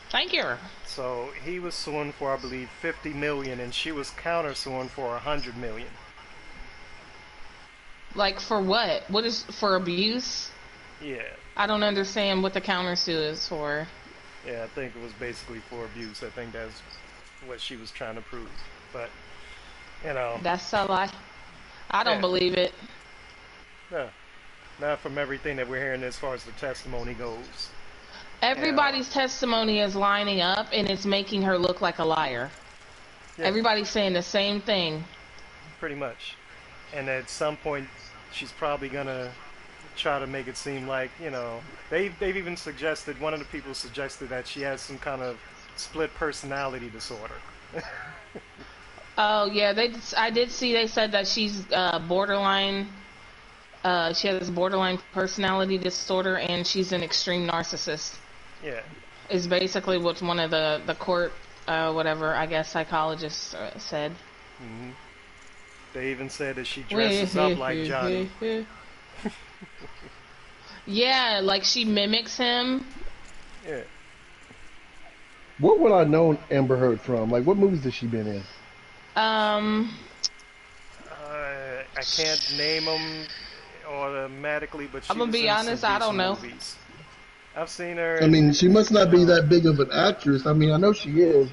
Thank you. So he was suing for, I believe, $50 million, and she was counter-suing for $100 million. Like for what? What is for abuse? Yeah. I don't understand what the counter-sue is for. Yeah, I think it was basically for abuse. I think that's what she was trying to prove. But, That's a lie. I don't believe it. No. Not from everything that we're hearing as far as the testimony goes. Everybody's testimony is lining up, and it's making her look like a liar. Yeah. Everybody's saying the same thing. Pretty much. And at some point, she's probably going to try to make it seem like, they've even suggested, one of the people suggested that she has some kind of split personality disorder. Oh, yeah, I did see they said that she's borderline, she has borderline personality disorder, and she's an extreme narcissist. Yeah. Is basically what one of the court, whatever, I guess, psychologists said. Mm-hmm. They even said that she dresses up like Johnny. Yeah, like she mimics him. Yeah. What would I know Amber Heard from? Like, what movies has she been in? I can't name them automatically, but I'm gonna be honest, I don't know. Movies. I've seen her. I mean, she must not be that big of an actress. I mean, I know she is.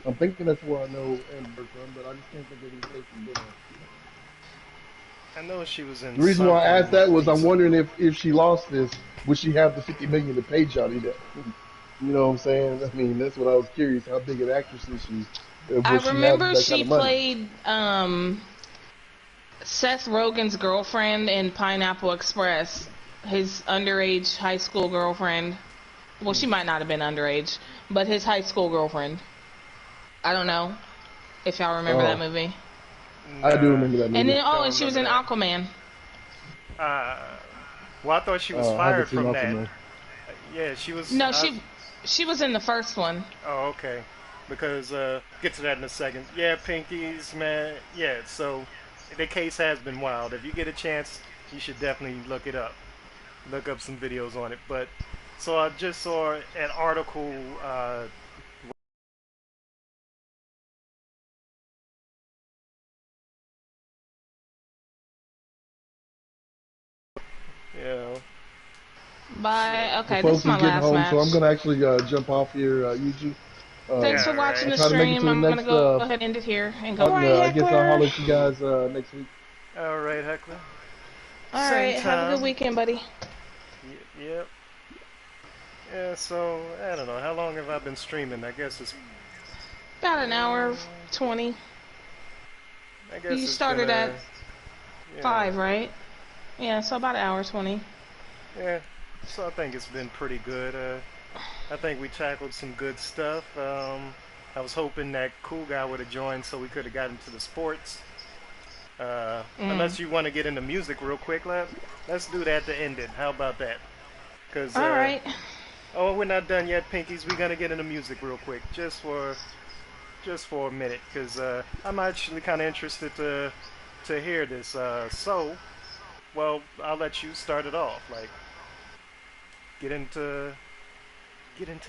I'm thinking that's where I know Amber from, but I just can't think of any place she's been in. I know she was in. The reason why I asked that was I'm wondering if she lost this, would she have the $50 million to pay Johnny Depp? You know what I'm saying? I mean, that's what I was curious. How big an actress is she? I remember she played Seth Rogen's girlfriend in Pineapple Express, his underage high school girlfriend. Well, she might not have been underage, but his high school girlfriend. I don't know if y'all remember that movie. I do remember that movie. And then, and she was in Aquaman. Well, I thought she was fired from that. Yeah, she was. No, she was in the first one. Oh, okay. Because get to that in a second. Yeah, Pinkies, man. Yeah, so the case has been wild. If you get a chance, you should definitely look it up. Look up some videos on it. But so I just saw an article. Yeah. Bye. Okay, this is my last match. So I'm gonna actually jump off here, Yuji. Thanks for watching the stream. I'm gonna go ahead and end it here and go. I guess I'll holler at you guys next week. All right, Heckler. All right, have a good weekend, buddy. Yep. Yeah, so I don't know. How long have I been streaming? I guess it's about an hour 20. I guess you started at 5, right? Yeah, so about an hour 20. Yeah, so I think it's been pretty good. I think we tackled some good stuff. I was hoping that Cool Guy would have joined so we could have gotten to the sports. Unless you want to get into music real quick, let's do that to end it. How about that? Cause, all right. Oh, we're not done yet, Pinkies. We're going to get into music real quick. Just for just for a minute, because I'm actually kind of interested to hear this. Well, I'll let you start it off. Like, get into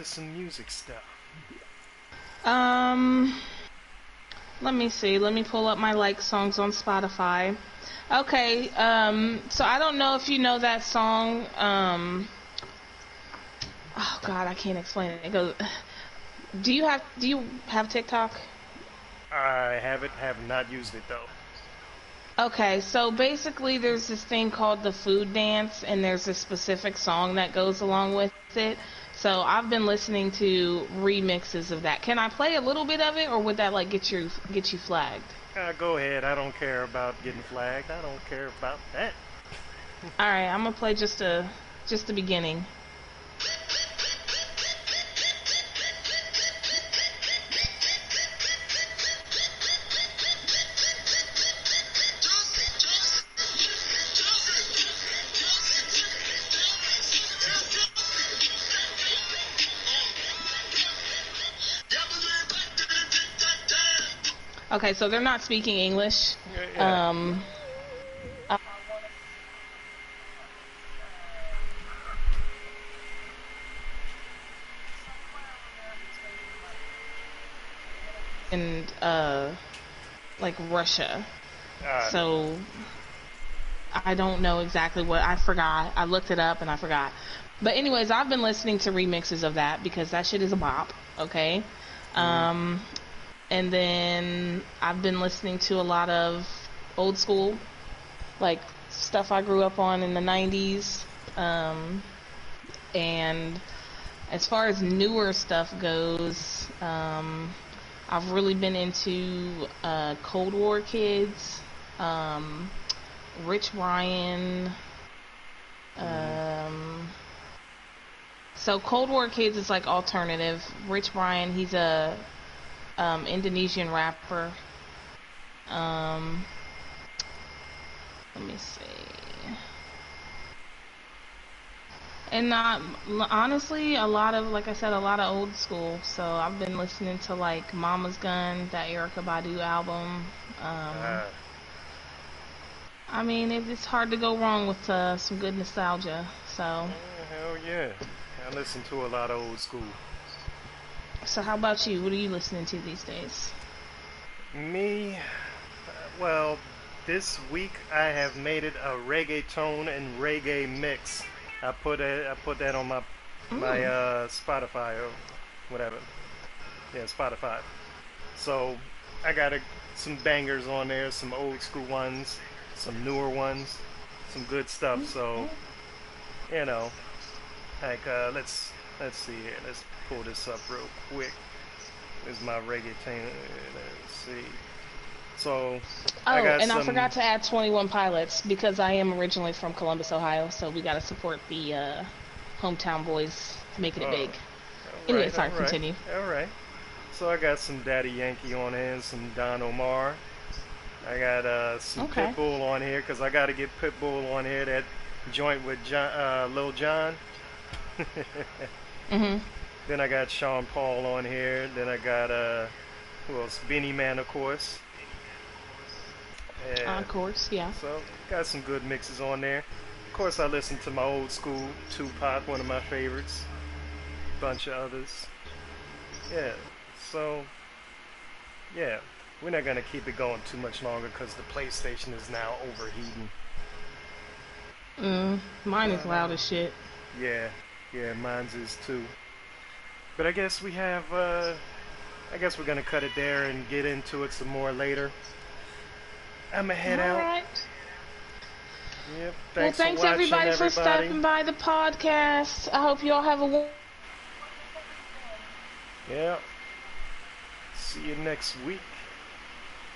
some music stuff. Let me see. Let me pull up my like songs on Spotify. Okay, so I don't know if you know that song, oh god, I can't explain it. It goes, do you have TikTok? I have not used it though. Okay, so basically there's this thing called the food dance, and there's a specific song that goes along with it. So I've been listening to remixes of that. Can I play a little bit of it, or would that like get you flagged? Go ahead. I don't care about getting flagged. I don't care about that. All right, I'm gonna play just the beginning. Okay, so they're not speaking English. Yeah. And like Russia. So I don't know exactly what I forgot. I looked it up and I forgot. But anyways, I've been listening to remixes of that because that shit is a bop. Okay. And then I've been listening to a lot of old school, like stuff I grew up on in the 90s. And as far as newer stuff goes, I've really been into Cold War Kids, Rich Brian. So Cold War Kids is like alternative. Rich Brian, he's a Indonesian rapper. Let me see. And honestly, a lot of, like I said, a lot of old school. So I've been listening to like Mama's Gun, that Erykah Badu album. I mean, it's hard to go wrong with some good nostalgia. So. Hell yeah. I listen to a lot of old school. So how about you? What are you listening to these days? Me? Well, this week I have made it a reggaeton and reggae mix. I put that on my Spotify or whatever. Yeah, Spotify. So I got some bangers on there, some old school ones, some newer ones, some good stuff. So you know, like let's see here. Let's pull this up real quick. This is my reggaeton. Let's see. So I forgot to add 21 Pilots because I am originally from Columbus, Ohio, so we gotta support the hometown boys making it big. Anyway, sorry, continue. Alright. So I got some Daddy Yankee on here and some Don Omar. I got some Pitbull on here because I gotta get Pitbull on here. That joint with Lil Jon. Then I got Sean Paul on here. Then I got who else? Benny Man, of course. Of course, yeah. So got some good mixes on there. Of course, I listen to my old school Tupac, one of my favorites. Bunch of others. Yeah. So yeah, we're not gonna keep it going too much longer because the PlayStation is now overheating. Mine is loud as shit. Yeah, mine's is too. But I guess we have, I guess we're gonna cut it there and get into it some more later. I'ma head out. Alright. Yep, thanks everybody for stopping by the podcast. I hope you all have a Yeah. See you next week.